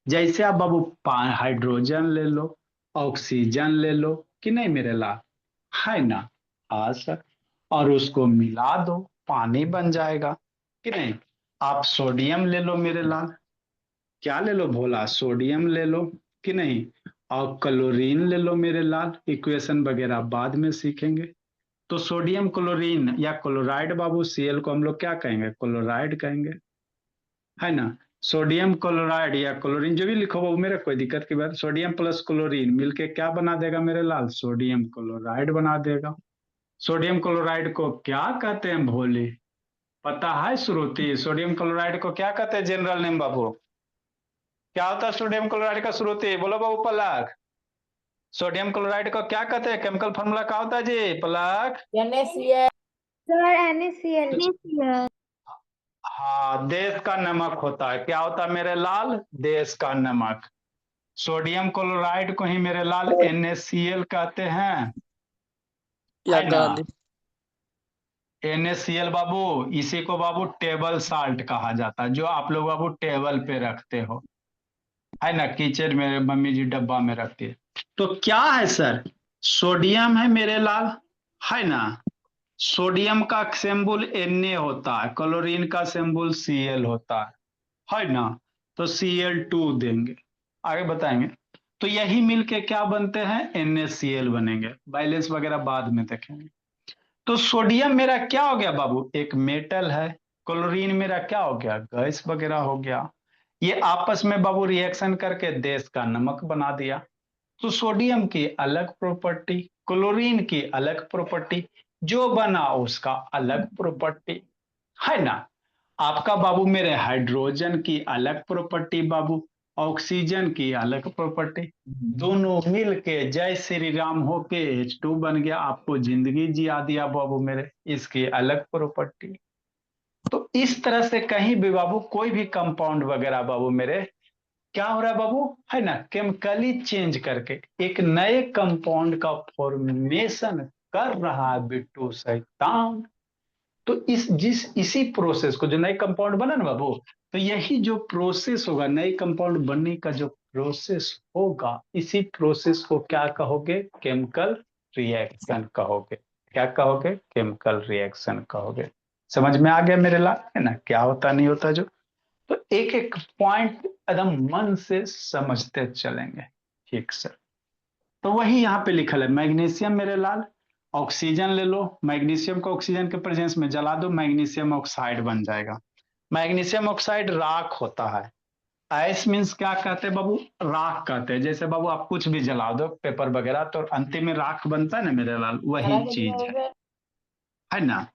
जैसे आप बाबू हाइड्रोजन ले लो, ऑक्सीजन ले लो, कि नहीं मेरे लाल, है ना। हाँ सर, और उसको मिला दो, पानी बन जाएगा, कि नहीं। आप सोडियम ले लो मेरे लाल, क्या ले लो भोला, सोडियम ले लो, कि नहीं। और क्लोरीन ले लो मेरे लाल, इक्वेशन वगैरह बाद में सीखेंगे। तो सोडियम क्लोरीन या क्लोराइड बाबू, सीएल को हम लोग क्या कहेंगे, क्लोराइड कहेंगे, है ना। सोडियम क्लोराइड या क्लोरीन जो भी लिखो बाबू मेरा, कोई दिक्कत की बात। सोडियम प्लस क्लोरीन मिलके क्या बना देगा मेरे लाल, सोडियम क्लोराइड बना देगा। सोडियम क्लोराइड को क्या कहते हैं भोले, पता है श्रुति, सोडियम क्लोराइड को क्या कहते हैं जनरल नेम बाबू, क्या होता है सोडियम क्लोराइड का श्रुति, बोलो बाबू पलक। सोडियम क्लोराइड को क्या कहते हैं, केमिकल फॉर्मूला क्या होता है जी पलक। NaCl। Sir NaCl। हाँ, देश का नमक होता है, क्या होता है मेरे लाल, देश का नमक। सोडियम क्लोराइड को ही मेरे लाल NaCl कहते हैं, है ना। NaCl बाबू, इसी को बाबू टेबल साल्ट कहा जाता है, जो आप लोग बाबू टेबल पे रखते हो, है ना, किचन में मम्मी जी डब्बा में रखती है। तो क्या है सर, सोडियम है मेरे लाल, है ना। सोडियम का सिंबल Na होता है, क्लोरीन का सिंबल Cl होता है ना। तो Cl2 देंगे, आगे बताएंगे। तो यही मिलके क्या बनते हैं, NaCl बनेंगे, बैलेंस वगैरह बाद में देखेंगे। तो सोडियम मेरा क्या हो गया बाबू, एक मेटल है। क्लोरीन मेरा क्या हो गया, गैस वगैरह हो गया। ये आपस में बाबू रिएक्शन करके देश का नमक बना दिया। तो सोडियम की अलग प्रॉपर्टी, क्लोरीन की अलग प्रॉपर्टी, जो बना उसका अलग प्रॉपर्टी, है ना। आपका बाबू मेरे हाइड्रोजन की अलग प्रॉपर्टी बाबू, ऑक्सीजन की अलग प्रॉपर्टी, दोनों मिल के जय श्री राम होके H2 बन गया, आपको जिंदगी जिया दिया बाबू मेरे, इसकी अलग प्रॉपर्टी। तो इस तरह से कहीं भी बाबू कोई भी कंपाउंड वगैरह बाबू मेरे क्या हो रहा है बाबू, है ना, केमिकली चेंज करके एक नए कंपाउंड का फॉर्मेशन कर रहा है बिट्टू शैतान। तो इसी प्रोसेस को, जो नए कंपाउंड बना ना बाबू, तो यही जो प्रोसेस होगा, नए कंपाउंड बनने का जो प्रोसेस होगा, इसी प्रोसेस को क्या कहोगे, केमिकल रिएक्शन कहोगे। क्या कहोगे, केमिकल रिएक्शन कहोगे। समझ में आ गया मेरे लाल, है ना, क्या होता नहीं होता जो। तो एक एक पॉइंट एकदम मन से समझते चलेंगे, ठीक सर। तो वही यहाँ पे लिखल है, मैग्नीशियम मेरे लाल, ऑक्सीजन ले लो, मैग्नीशियम को ऑक्सीजन के प्रेजेंस में जला दो, मैग्नीशियम ऑक्साइड बन जाएगा। मैग्नीशियम ऑक्साइड राख होता है। ऐस मीन्स क्या कहते हैं बाबू, राख कहते हैं। जैसे बाबू आप कुछ भी जला दो, पेपर वगैरह, तो अंतिम में राख बनता है ना मेरे लाल, वही हरा के चीज दिखाओ सर। है ना।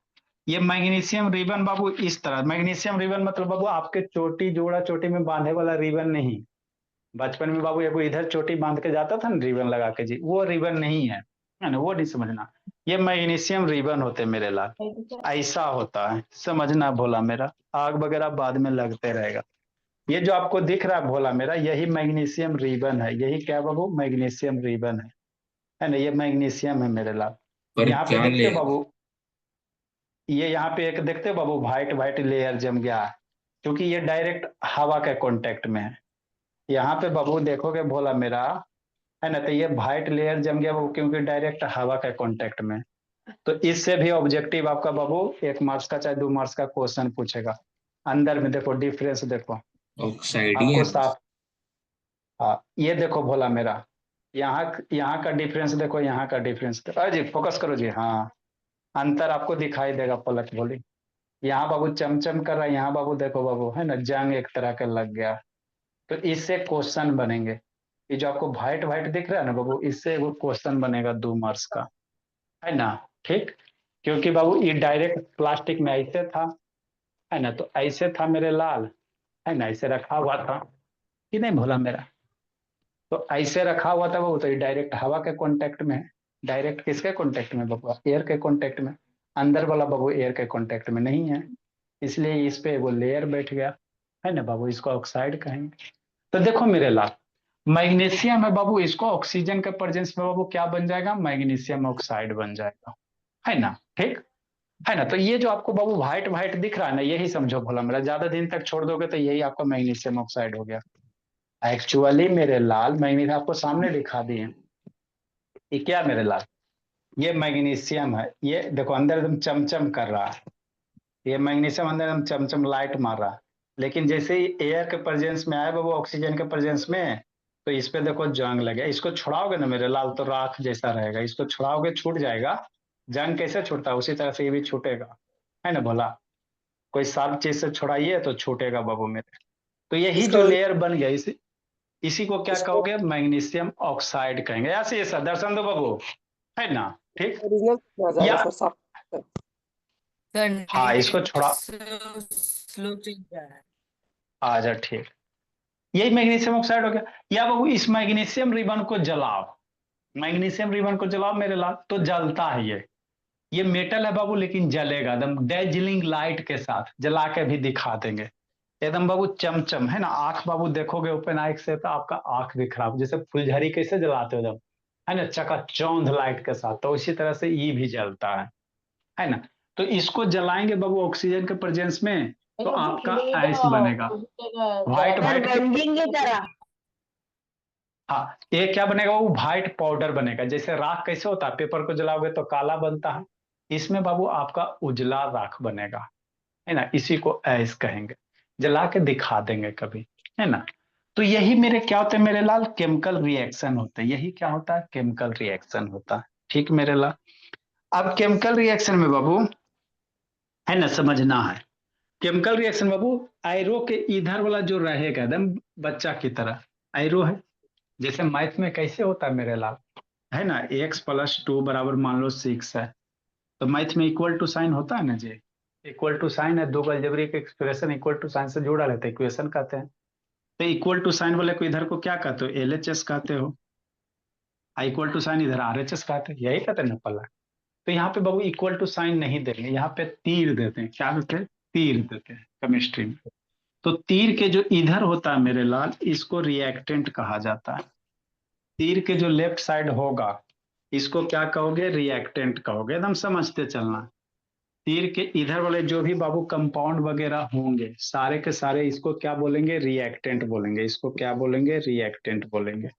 ये मैग्नीशियम रिबन बाबू इस तरह, मैग्नीशियम रिबन मतलब बाबू आपके चोटी, जोड़ा चोटी में बांधे वाला रिबन नहीं। बचपन में बाबू एगो इधर चोटी बांध के जाता था ना रिबन लगा के जी, वो रिबन नहीं है ना, वो नहीं समझना। ये मैग्नीशियम रिबन होते मेरे लाल, ऐसा होता है, समझना भोला मेरा। आग वगैरह बाद में लगते रहेगा। ये जो आपको दिख रहा है भोला मेरा, यही मैग्नीशियम रिबन है, यही क्या बाबू, मैग्नीशियम रिबन है ना, ये मैग्नीशियम है मेरे लाल। पर यहाँ पे क्या देखते ले, हो बाबू, ये यहाँ पे एक देखते हो बाबू, व्हाइट व्हाइट लेयर जम गया है, क्योंकि ये डायरेक्ट हवा के कांटेक्ट में है। यहाँ पे बाबू देखोगे भोला मेरा, है ना, तो ये व्हाइट लेयर जम गया वो, क्योंकि डायरेक्ट हवा के कांटेक्ट में। तो इससे भी ऑब्जेक्टिव आपका बाबू 1 मार्क्स का चाहे 2 मार्क्स का क्वेश्चन पूछेगा। अंदर में देखो डिफरेंस देखो, ऑक्साइड ही आपको है। साफ। हाँ, ये देखो भोला मेरा, यहाँ यहाँ का डिफरेंस देखो, यहाँ का डिफरेंस, जी फोकस करो जी, हाँ। अंतर आपको दिखाई देगा पलक बोली। यहाँ बाबू चमचम कर रहा है, यहाँ बाबू देखो बाबू, है ना, जंग एक तरह का लग गया। तो इससे क्वेश्चन बनेंगे। ये जो आपको व्हाइट व्हाइट दिख रहा है ना बाबू, इससे वो क्वेश्चन बनेगा 2 मार्क्स का, है ना। ठीक, क्योंकि बाबू ये डायरेक्ट प्लास्टिक में ऐसे था, है ना, तो ऐसे था मेरे लाल, है ना, ऐसे रखा हुआ था, कि नहीं भोला मेरा। तो ऐसे रखा हुआ था बाबू, तो ये डायरेक्ट हवा के कांटेक्ट में है। डायरेक्ट किसके कांटेक्ट में बाबू, एयर के कांटेक्ट में। अंदर वाला बाबू एयर के कांटेक्ट में नहीं है, इसलिए इस पे वो लेयर बैठ गया, है ना बाबू, इसको ऑक्साइड कहेंगे। तो देखो मेरे लाल, मैग्नीशियम है बाबू, इसको ऑक्सीजन के प्रेजेंस में बाबू क्या बन जाएगा, मैग्नीशियम ऑक्साइड बन जाएगा, है ना। ठीक, है ना। तो ये जो आपको बाबू व्हाइट व्हाइट दिख रहा है ना, यही समझो भोला मेरा, ज्यादा दिन तक छोड़ दोगे तो यही आपका मैग्नीशियम ऑक्साइड हो गया, एक्चुअली मेरे लाल मैंने आपको सामने दिखा दिए, ये क्या मेरे लाल, ये मैग्नीशियम है, ये देखो अंदर एकदम चमचम कर रहा है, ये मैग्नीशियम अंदर एकदम चमचम लाइट मार रहा है। लेकिन जैसे ही एयर के प्रेजेंस में आए वो ऑक्सीजन के प्रेजेंस में, तो इस पे देखो जंग लगे। इसको छुड़ाओगे ना मेरे लाल तो राख जैसा रहेगा, इसको छुड़ाओगे छूट जाएगा। जंग कैसे छूटता है उसी तरह से ये भी छूटेगा, है ना भोला। कोई शार्प चीज से छुड़ाइए तो छूटेगा बाबू मेरे। तो यही इसका जो लेयर बन गया इसी को क्या इसका कहोगे, मैग्नीशियम ऑक्साइड कहेंगे। ऐसे ये सर दर्शन दो बाबू, है ना। ठीक, ओरिजिनल आ जाएगा या सर साफ। सर हाँ इसको नेट छोड़ा, स्लो चल रहा है। आजा ठीक, यही मैग्नीशियम ऑक्साइड हो गया। या बाबू इस मैग्नीशियम रिबन को जलाओ, मैग्नीशियम रिबन को जलाओ मेरे लाल तो जलता है ये मेटल है बाबू लेकिन जलेगा एकदम डेजिलिंग लाइट के साथ, जला के भी दिखा देंगे एकदम बाबू चमचम, है ना। आंख बाबू देखोगे ओपन आंख से तो आपका आंख भी खराब, जैसे फुलझड़ी कैसे जलाते हो एकदम, है ना, चकाचौंध लाइट के साथ, तो उसी तरह से ये भी जलता है ना। तो इसको जलाएंगे बाबू ऑक्सीजन के प्रेजेंस में तो लेकिन आपका खिलेगा, ऐस बनेगा, उगेगा, व्हाइट जला- व्हाइट। बंजिंग की तरह। हाँ ये क्या बनेगा वो व्हाइट पाउडर बनेगा, जैसे राख कैसे होता है, पेपर को जलाओगे तो काला बनता है, इसमें बाबू आपका उजला राख बनेगा, है ना। इसी को ऐस कहेंगे, जला के दिखा देंगे कभी, है ना। तो यही मेरे क्या होते हैं मेरे लाल, केमिकल रिएक्शन होते हैं। यही क्या होता है, केमिकल रिएक्शन होता है। ठीक मेरे लाल, अब केमिकल रिएक्शन में बाबू, है ना, समझना है। केमिकल रिएक्शन बाबू, आयरो के इधर वाला जो रहेगा एकदम बच्चा की तरह, आयरो है, जैसे मैथ में कैसे होता है मेरे लाल, है ना, x+2 बराबर मान लो 6 है, तो मैथ में इक्वल टू साइन होता है ना जी, इक्वल टू साइन है, दो algebraic expression equal to sign से जुड़ा रहता है, इक्वेशन कहते हैं। तो इक्वल टू साइन वाले को इधर को क्या कहते हो, LHS कहते हो, इक्वल टू साइन इधर RHS कहते हैं, यही कहते हैं ना पल्ला। तो यहाँ पे बाबू इक्वल टू साइन नहीं देंगे, यहाँ पे तीर देते हैं, क्या देते हैं, तीर देते हैं केमिस्ट्री में। तो तीर के जो इधर होता है मेरे लाल, इसको रिएक्टेंट कहा जाता है। तीर के जो लेफ्ट साइड होगा इसको क्या कहोगे, रिएक्टेंट कहोगे, एकदम समझते चलना। तीर के इधर वाले जो भी बाबू कंपाउंड वगैरह होंगे सारे के सारे इसको क्या बोलेंगे, रिएक्टेंट बोलेंगे। इसको क्या बोलेंगे, रिएक्टेंट बोलेंगे।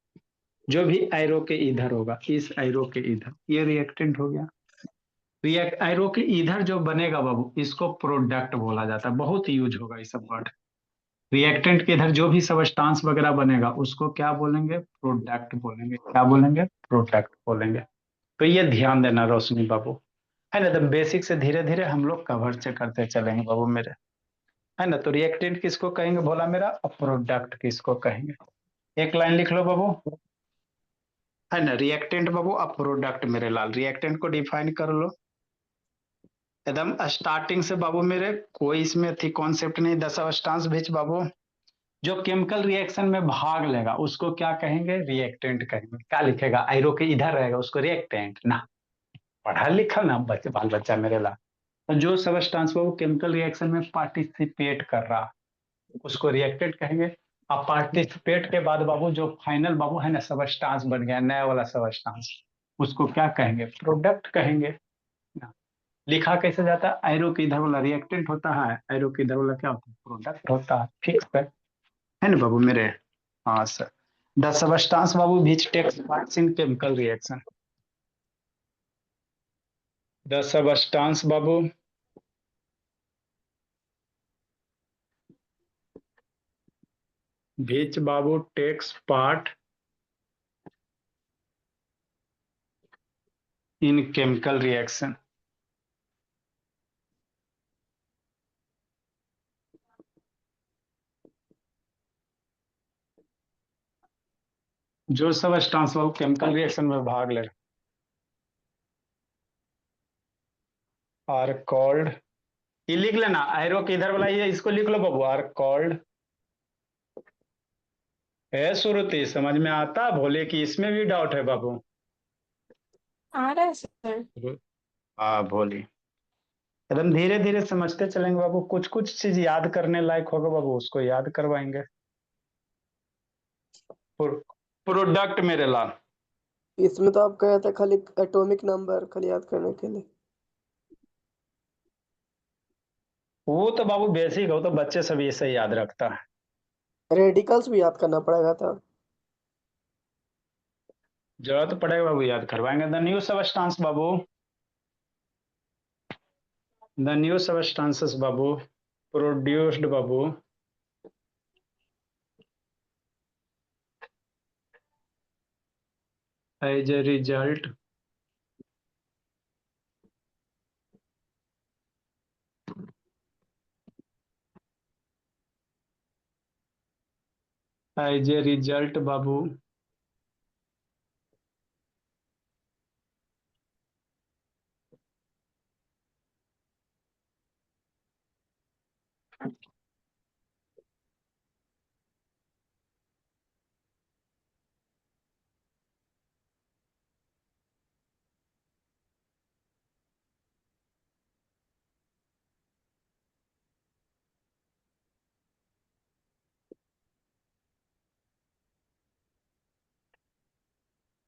जो भी एरो के इधर होगा, इस एरो के इधर, ये रिएक्टेंट हो गया। एरो के इधर जो बनेगा बाबू इसको प्रोडक्ट बोला जाता है, बहुत यूज होगा ये सब वर्ड। रिएक्टेंट के इधर जो भी सबस्टांस वगैरह बनेगा उसको क्या बोलेंगे, प्रोडक्ट बोलेंगे। क्या बोलेंगे, प्रोडक्ट बोलेंगे। तो ये ध्यान देना रोशनी बाबू, है ना। तो बेसिक से धीरे धीरे हम लोग कवर से करते चलेंगे बाबू मेरे, है ना। तो रिएक्टेंट किसको कहेंगे भोला मेरा, और प्रोडक्ट किसको कहेंगे। एक लाइन लिख लो बाबू, है ना, रिएक्टेंट बाबू और प्रोडक्ट मेरे लाल। रिएक्टेंट को डिफाइन कर लो एकदम स्टार्टिंग से बाबू मेरे, कोई इसमें थी कॉन्सेप्ट नहीं, 10 सबस्टांस बीच बाबू जो केमिकल रिएक्शन में भाग लेगा उसको क्या कहेंगे, रिएक्टेंट कहेंगे। क्या लिखेगा, एरो के इधर रहेगा उसको रिएक्टेंट ना, पढ़ा लिखा ना बच्चे बाल बच्चा मेरे ला। तो जो सबस्टांस वो केमिकल रिएक्शन में पार्टिसिपेट कर रहा उसको रिएक्टेंट कहेंगे। अब पार्टिसिपेट के बाद बाबू जो फाइनल बाबू है ना सबस्टांस बन गया नया वाला सबस्टांस, उसको क्या कहेंगे, प्रोडक्ट कहेंगे ना। लिखा कैसे जाता है, एरो के इधर वाला रिएक्टेंट होता है, एरो के इधर वाला क्या होता है, प्रोडक्ट होता है। ठीक है ना बाबू मेरे। हाँ sir, the substance Babu which takes part in chemical reaction, the substance Babu which Babu takes part in chemical reaction, जो सबस्टांस बाबू केमिकल रिएक्शन में भाग ले आर कॉल्ड, ये लिख लेना, एरो के इधर वाला ये इसको लिख लो बाबू, आर कॉल्ड। है सुरुति समझ में आता, भोले कि इसमें भी डाउट है बाबू। आ रहा है सर। हाँ भोली, एकदम धीरे धीरे समझते चलेंगे बाबू, कुछ कुछ चीज याद करने लायक होगा बाबू उसको याद करवाएंगे। प्रोडक्ट मेरे लाल, इसमें तो आप कहे थे खाली एटॉमिक नंबर खाली याद करने के लिए। वो तो बाबू बेसिक हो तो बच्चे सब ऐसे ही याद रखता है। रेडिकल्स भी याद करना पड़ेगा था। जरूरत पड़ेगा बाबू, याद करवाएंगे। द न्यू सबस्टांस बाबू, द न्यू सबस्टांसेस बाबू प्रोड्यूस्ड बाबू एज ए रिजल्ट बाबू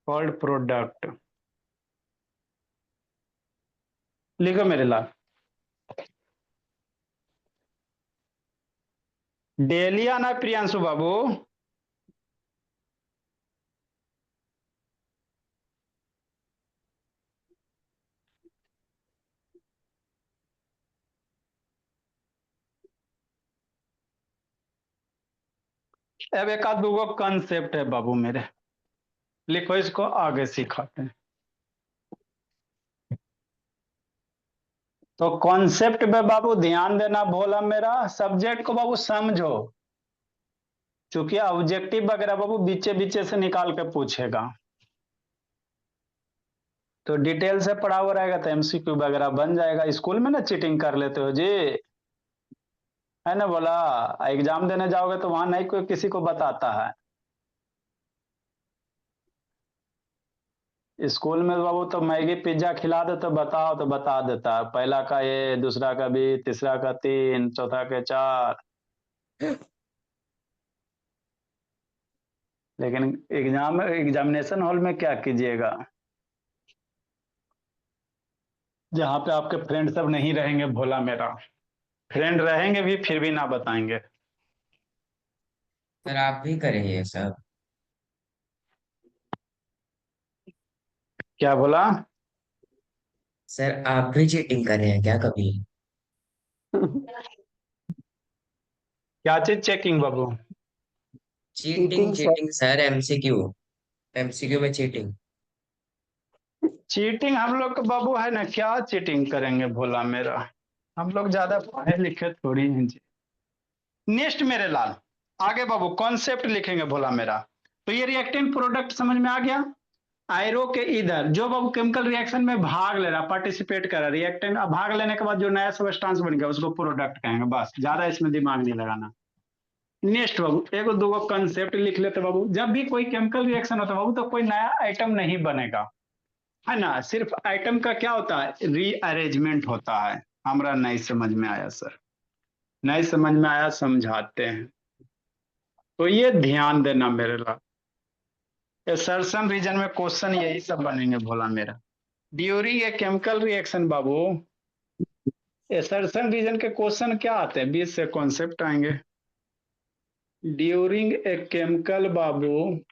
कॉल्ड प्रोडक्ट। लिखो मेरे लाल, डेली आना प्रियांशु बाबू। अब एक आध दो कंसेप्ट है बाबू मेरे, लिखो इसको, आगे सिखाते हैं। तो कॉन्सेप्ट में बाबू ध्यान देना, बोला मेरा सब्जेक्ट को बाबू समझो, क्योंकि ऑब्जेक्टिव वगैरह बाबू बीचे बीचे से निकाल के पूछेगा। तो डिटेल से पढ़ा हुआ रहेगा तो एमसीक्यू वगैरह बन जाएगा। स्कूल में ना चीटिंग कर लेते हो जी, है ना, बोला एग्जाम देने जाओगे तो वहां नहीं कोई किसी को बताता है। स्कूल में बाबू तो मैगी पिज्जा खिला दे तो बताओ, तो बता देता है, पहला का ये, दूसरा का बी, तीसरा का 3, चौथा के 4। लेकिन एग्जामिनेशन हॉल में क्या कीजिएगा, जहां पे आपके फ्रेंड सब नहीं रहेंगे, भोला मेरा फ्रेंड रहेंगे भी फिर भी ना बताएंगे। सर आप भी करें ये सब? क्या बोला? सर आप भी चीटिंग कर रहे हैं क्या कभी? क्या चीज चेकिंग बाबू? Cheating cheating sir. Cheating sir, MCQ, MCQ में चीटिंग। चीटिंग हम लोग का बाबू है ना, क्या चीटिंग करेंगे भोला मेरा, हम लोग ज्यादा पढ़े लिखे थोड़ी हैं जी। नेक्स्ट मेरे लाल, आगे बाबू कॉन्सेप्ट लिखेंगे भोला मेरा। तो ये रिएक्टेंट प्रोडक्ट समझ में आ गया। आयरो के इधर जो बाबू केमिकल रिएक्शन में भाग ले रहा, पार्टिसिपेट कर रहा, रिएक्टेंट भाग लेने के बाद जो नया सबस्टांस बन गया उसको प्रोडक्ट कहेंगे, बस ज्यादा इसमें दिमाग नहीं लगाना। नेक्स्ट बाबू एगो दो कंसेप्ट लिख लेते बाबू। जब भी कोई केमिकल रिएक्शन होता है बाबू तो कोई नया आइटम नहीं बनेगा, है ना, सिर्फ आइटम का क्या होता है, रीअरेंजमेंट होता है। हमारा नहीं समझ में आया सर, नहीं समझ में आया, समझाते हैं। तो ये ध्यान देना मेरे ला, एसर्शन रीजन में क्वेश्चन यही सब बनेंगे भोला मेरा। ड्यूरिंग ए केमिकल रिएक्शन बाबू, एसर्शन रीजन के क्वेश्चन क्या आते हैं, 20 से कॉन्सेप्ट आएंगे। ड्यूरिंग ए केमिकल बाबू,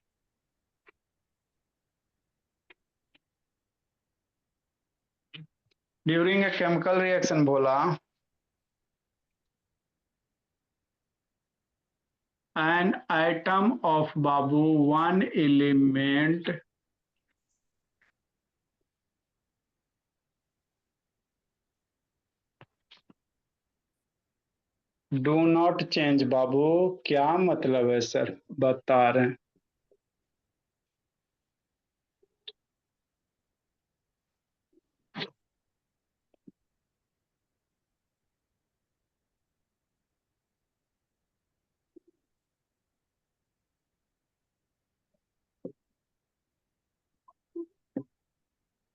ड्यूरिंग ए केमिकल रिएक्शन बोला, an atom of babu one element do not change बाबू, क्या मतलब है सर, बता रहे हैं।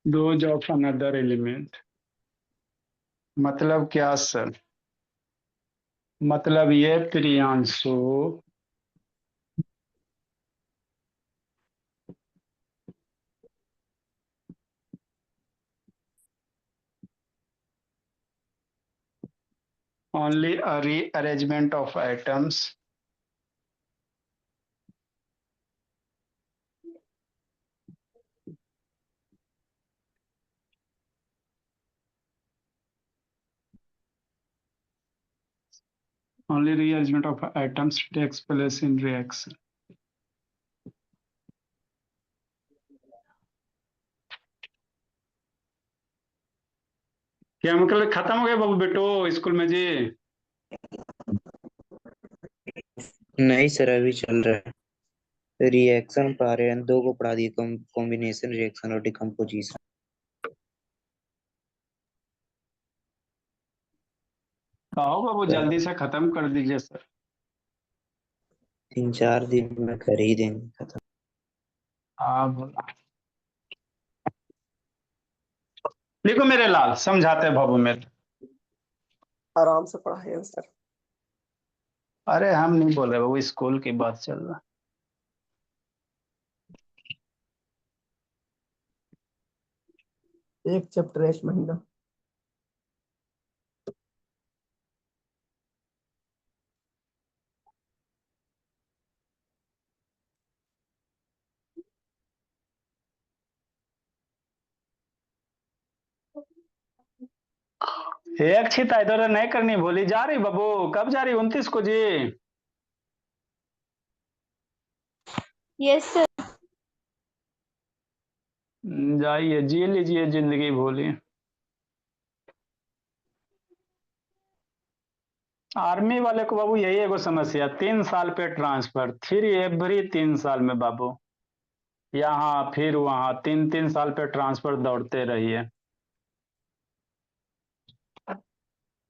डोज ऑफ अनदर एलिमेंट, मतलब क्या सर, मतलब ये Priyanshu only a rearrangement of atoms only rearrangement of atoms takes place in reaction. Chemical खत्म हो गया बाबू बेटो स्कूल में जी? नहीं सर, अभी चल रहा है। रिएक्शन पढ़ा रहे हैं, 2 को पढ़ा दिए, कॉम्बिनेशन रिएक्शन और डिकम्पोजिशन। आओ बाबू जल्दी से खत्म कर दीजिए सर। 3-4 दिन में कर ही देंगे खत्म। हाँ बोला। लिखो मेरे लाल, समझाते हैं बाबू मेरे। आराम से पढ़ाइए सर। अरे हम नहीं बोल रहे बाबू, स्कूल की बात चल रहा। एक चैप्टर 1 महीना। एक छिता इधर नहीं करनी भूली जा रही बाबू, कब जा रही? 29 को जी? Yes sir. जाइए जी लीजिए जिंदगी भूली। आर्मी वाले को बाबू यही एगो समस्या, 3 साल पे ट्रांसफर, फिर एवरी 3 साल में बाबू यहाँ फिर वहां 3-3 साल पे ट्रांसफर दौड़ते रहिए।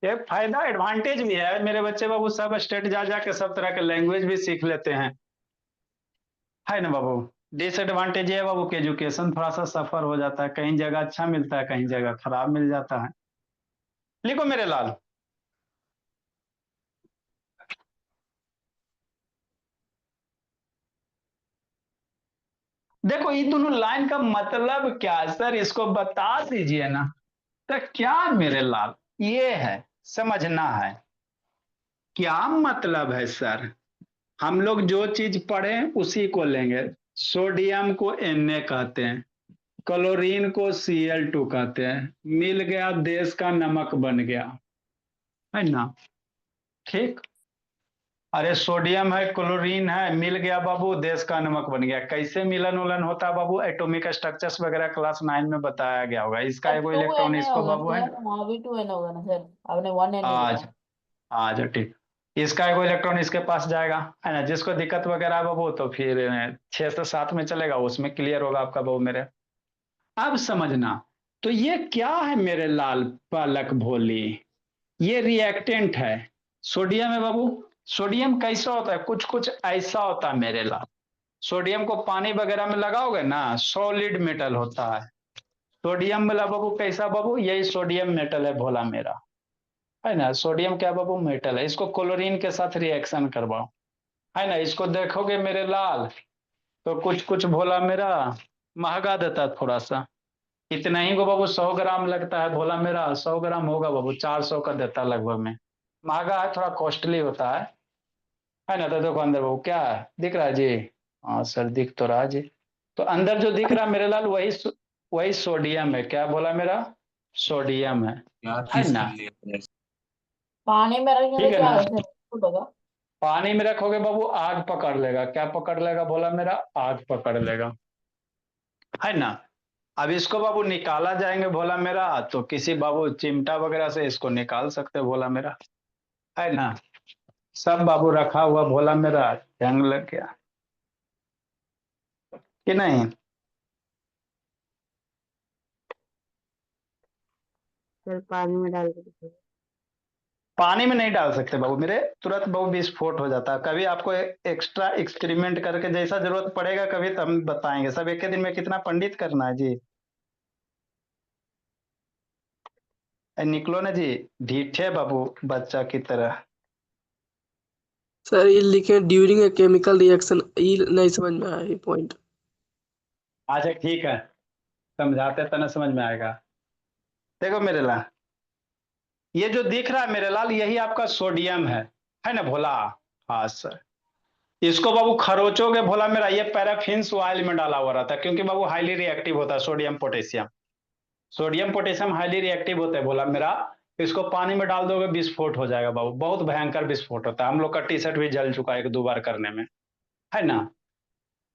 एक फायदा एडवांटेज भी है, मेरे बच्चे बाबू सब स्टेट जा जाके सब तरह के लैंग्वेज भी सीख लेते हैं, है ना बाबू। डिसएडवांटेज ये है बाबू कि एजुकेशन थोड़ा सा सफर हो जाता है, कहीं जगह अच्छा मिलता है, कहीं जगह खराब मिल जाता है। लिखो मेरे लाल। देखो ये दोनों लाइन का मतलब क्या है सर, इसको बता दीजिए ना। तो क्या मेरे लाल ये है, समझना है क्या मतलब है सर। हम लोग जो चीज पढ़े उसी को लेंगे। सोडियम को Na कहते हैं, क्लोरीन को Cl2 कहते हैं, मिल गया देश का नमक बन गया, है ना। ठीक। अरे सोडियम है, क्लोरीन है, मिल गया बाबू देश का नमक बन गया। कैसे मिलन उलन होता है बाबू? एटॉमिक स्ट्रक्चर्स वगैरह क्लास 9 में बताया गया होगा। इसका एगो 2 इलेक्ट्रॉन Na इसको होगा बाबू है। सर, वहाँ भी 2 Na होगा ना सर, आपने 1 Na आज लिखा। आज ठीक। इसका एगो इलेक्ट्रॉन इसके पास जाएगा, है ना। जिसको दिक्कत वगैरह है बाबू तो फिर 6 से 7 में चलेगा, उसमें क्लियर होगा आपका बाबू मेरे। अब समझना, तो ये क्या है मेरे लाल पालक भोली? ये रिएक्टेंट है, सोडियम है बाबू। सोडियम कैसा होता है? कुछ कुछ ऐसा होता है मेरे लाल। सोडियम को पानी वगैरह में लगाओगे ना, सॉलिड मेटल होता है। सोडियम वाला बाबू कैसा बाबू? यही सोडियम मेटल है भोला मेरा, है ना। सोडियम क्या बाबू? मेटल है। इसको क्लोरीन के साथ रिएक्शन करवाओ, है ना। इसको देखोगे मेरे लाल तो कुछ कुछ भोला मेरा महंगा देता है थोड़ा सा। इतना ही को बाबू 100 ग्राम लगता है भोला मेरा, 100 ग्राम होगा बाबू 400 का देता है लगभग में। महंगा है, थोड़ा कॉस्टली होता है ना। तो देखो अंदर बाबू क्या है, दिख रहा है जी? हाँ सर दिख तो रहा जी। तो अंदर जो दिख रहा है मेरे लाल वही सोडियम है। क्या बोला मेरा? सोडियम है ना। पानी में रखेंगे ठीक तो है क्या ना। होगा सर, होगा? पानी में रखोगे बाबू आग पकड़ लेगा। क्या पकड़ लेगा बोला मेरा? आग पकड़ लेगा, है ना। अब इसको बाबू निकाला जाएंगे बोला मेरा, तो किसी बाबू चिमटा वगैरह से इसको निकाल सकते बोला मेरा, है ना। सब बाबू रखा हुआ भोला मेरा जंग लग गया कि नहीं? सर पानी में डाल के देखिए। पानी में नहीं डाल सकते बाबू मेरे, तुरंत बाबू विस्फोट हो जाता है। कभी आपको एक्स्ट्रा एक्सपेरिमेंट करके जैसा जरूरत पड़ेगा कभी तो हम बताएंगे। सब एक ही दिन में कितना पंडित करना है जी? निकलो ना जी, ढीठे बाबू बच्चा की तरह। सर ये लिखे ड्यूरिंग ए केमिकल रिएक्शन, ये नहीं समझ में आया ये पॉइंट। अच्छा ठीक है, समझाते तो ना समझ में आएगा। देखो मेरे लाल, ये जो दिख रहा है मेरे लाल यही आपका सोडियम है ना भोला। हाँ सर। इसको बाबू खरोचोगे भोला मेरा, ये पैराफिन्स ऑयल में डाला हुआ रहता है, क्योंकि बाबू हाईली रिएक्टिव होता है sodium potassium. Sodium potassium highly reactive होता है भोला मेरा, इसको पानी में डाल दोगे विस्फोट हो जाएगा बाबू, बहुत भयंकर विस्फोट होता है। हम लोग का टी शर्ट भी जल चुका है एक दो बार करने में, है ना।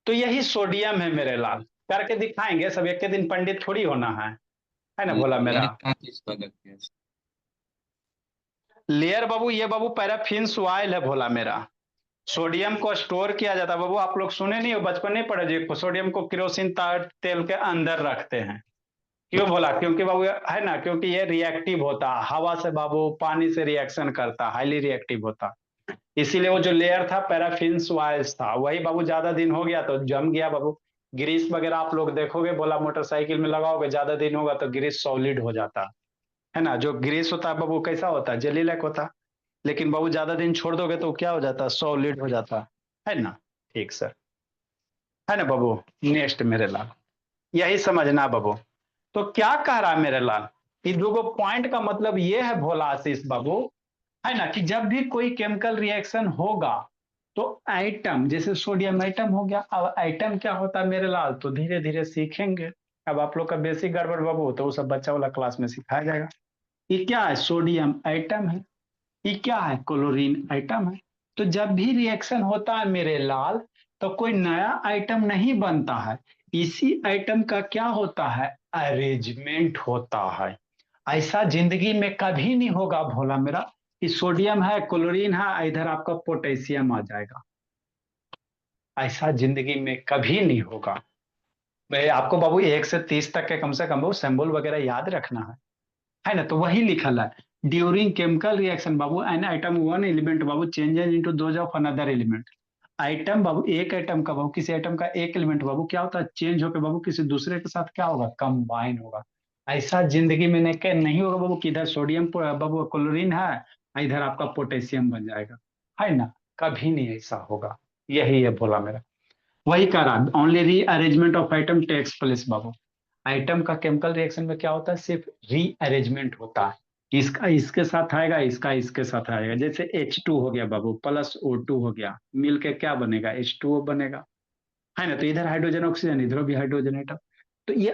तो यही सोडियम है मेरे लाल, करके दिखाएंगे सब, एक के दिन पंडित थोड़ी होना है ना भोला मेरा। लेयर बाबू, ये बाबू पैराफिन ऑयल है भोला मेरा। सोडियम को स्टोर किया जाता है बाबू, आप लोग सुने नहीं हो, बचपन नहीं पढ़े जी, सोडियम को केरोसिन तेल के अंदर रखते हैं। क्यों बोला? क्योंकि बाबू है ना, क्योंकि ये रिएक्टिव होता है, हवा से बाबू पानी से रिएक्शन करता, हाईली रिएक्टिव होता, इसीलिए वो जो लेयर था पैराफिन ऑयल था, वही बाबू ज्यादा दिन हो गया तो जम गया बाबू। ग्रीस वगैरह आप लोग देखोगे बोला, मोटरसाइकिल में लगाओगे, ज्यादा दिन होगा तो ग्रीस सॉलिड हो जाता है ना। जो ग्रीस होता है बाबू कैसा होता है? जेली लाइक होता, लेकिन बाबू ज्यादा दिन छोड़ दोगे तो क्या हो जाता है? सॉलिड हो जाता है ना। ठीक सर, है ना बाबू। नेक्स्ट मेरे लाल, यही समझना बाबू। तो क्या कह रहा है मेरे लाल, इस दो पॉइंट का मतलब ये है भोला आशीष बाबू, है ना, कि जब भी कोई केमिकल रिएक्शन होगा तो आइटम, जैसे सोडियम आइटम हो गया, अब आइटम क्या होता है मेरे लाल, तो धीरे धीरे सीखेंगे। अब आप लोग का बेसिक गड़बड़ बाबू, तो वो सब बच्चा वाला क्लास में सिखाया जाएगा। ये क्या है? सोडियम आइटम है। ये क्या है? क्लोरीन आइटम है। तो जब भी रिएक्शन होता है मेरे लाल, तो कोई नया आइटम नहीं बनता है, इसी आइटम का क्या होता है? अरेंजमेंट होता है। ऐसा जिंदगी में कभी नहीं होगा भोला मेरा कि सोडियम है, क्लोरीन है, इधर आपका पोटेशियम आ जाएगा, ऐसा जिंदगी में कभी नहीं होगा। भाई आपको बाबू 1 से 30 तक के कम से कम सिंबल वगैरह याद रखना है ना। तो वही लिखल है, ड्यूरिंग केमिकल रिएक्शन बाबू एन आइटम वन एलिमेंट बाबू changes into those of another element. Atom बाबू, एक आइटम का बाबू, किसी आइटम का एक एलिमेंट बाबू क्या होता है? चेंज होकर बाबू किसी दूसरे के साथ क्या होगा? कंबाइन होगा। ऐसा जिंदगी में नहीं होगा बाबू कि इधर सोडियम बाबू क्लोरीन है, इधर आपका पोटेशियम बन जाएगा, है ना। कभी नहीं ऐसा होगा, यही है बोला मेरा। वही कह रहा, only rearrangement of atom takes place बाबू। आइटम का केमिकल रिएक्शन में क्या होता है? सिर्फ रीअरेंजमेंट होता है, इसका इसके साथ आएगा, इसका इसके साथ आएगा। जैसे H2 हो गया बाबू प्लस O2 हो गया, मिल के क्या बनेगा? H2O बनेगा, है ना। तो इधर हाइड्रोजन ऑक्सीजन, इधर भी हाइड्रोजन आइटम। तो ये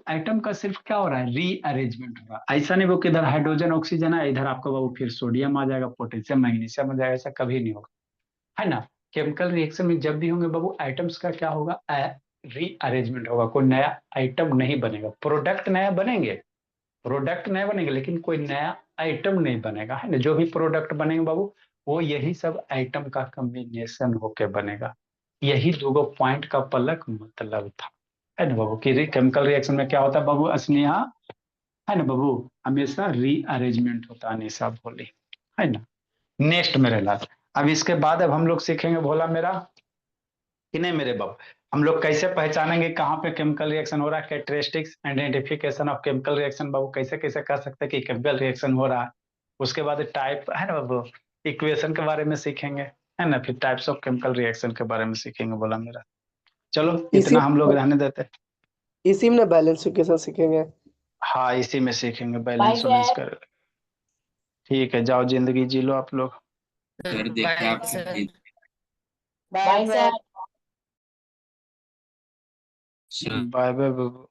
आइटम का सिर्फ क्या हो रहा है? रीअरेंजमेंट हो रहा है। ऐसा नहीं वो कि इधर हाइड्रोजन ऑक्सीजन है, इधर आपको बाबू फिर सोडियम आ जाएगा, पोटेशियम मैग्नीशियम आ जाएगा, ऐसा कभी नहीं होगा, है ना। केमिकल रिएक्शन में जब भी होंगे बाबू, आइटम्स का क्या होगा? रीअरेंजमेंट होगा, कोई नया आइटम नहीं बनेगा। प्रोडक्ट नया बनेंगे, प्रोडक्ट नए बनेंगे, लेकिन कोई नया आइटम नहीं बनेगा, है ना। जो भी प्रोडक्ट बनेंगे बाबू, वो यही सब आइटम का कॉम्बिनेशन होके बनेगा। यही दो पॉइंट का पलक मतलब था, है ना बाबू। कि केमिकल रिएक्शन में क्या होता है बाबू स्नेहा, है ना बाबू, हमेशा रीअरेंजमेंट होता है, निशा बोली, है ना। नेक्स्ट मेरे लाल, अब इसके बाद अब हम लोग सीखेंगे भोला मेरा कि नहीं मेरे बाबू, हम लोग कैसे पहचानेंगे कहाँ पे केमिकल रिएक्शन हो रहा है। Characteristics identification of chemical reaction बाबू, कैसे कैसे कर सकते हैं कि केमिकल रिएक्शन हो रहा है। उसके बाद टाइप, है ना बाबू, इक्वेशन के बारे में सीखेंगे, है ना। फिर टाइप्स ऑफ केमिकल रिएक्शन के बारे में सीखेंगे बोला मेरा। चलो इसी इतना हम लोग रहने देते हैं। इसी में बैलेंस इक्वेशन सीखेंगे। हाँ इसी में सीखेंगे बाय बैलेंस वैलेंस सर। कर। ठीक है, जाओ जिंदगी जी लो आप लोग। Bye sir. Bye sir. Bye bye बाबू।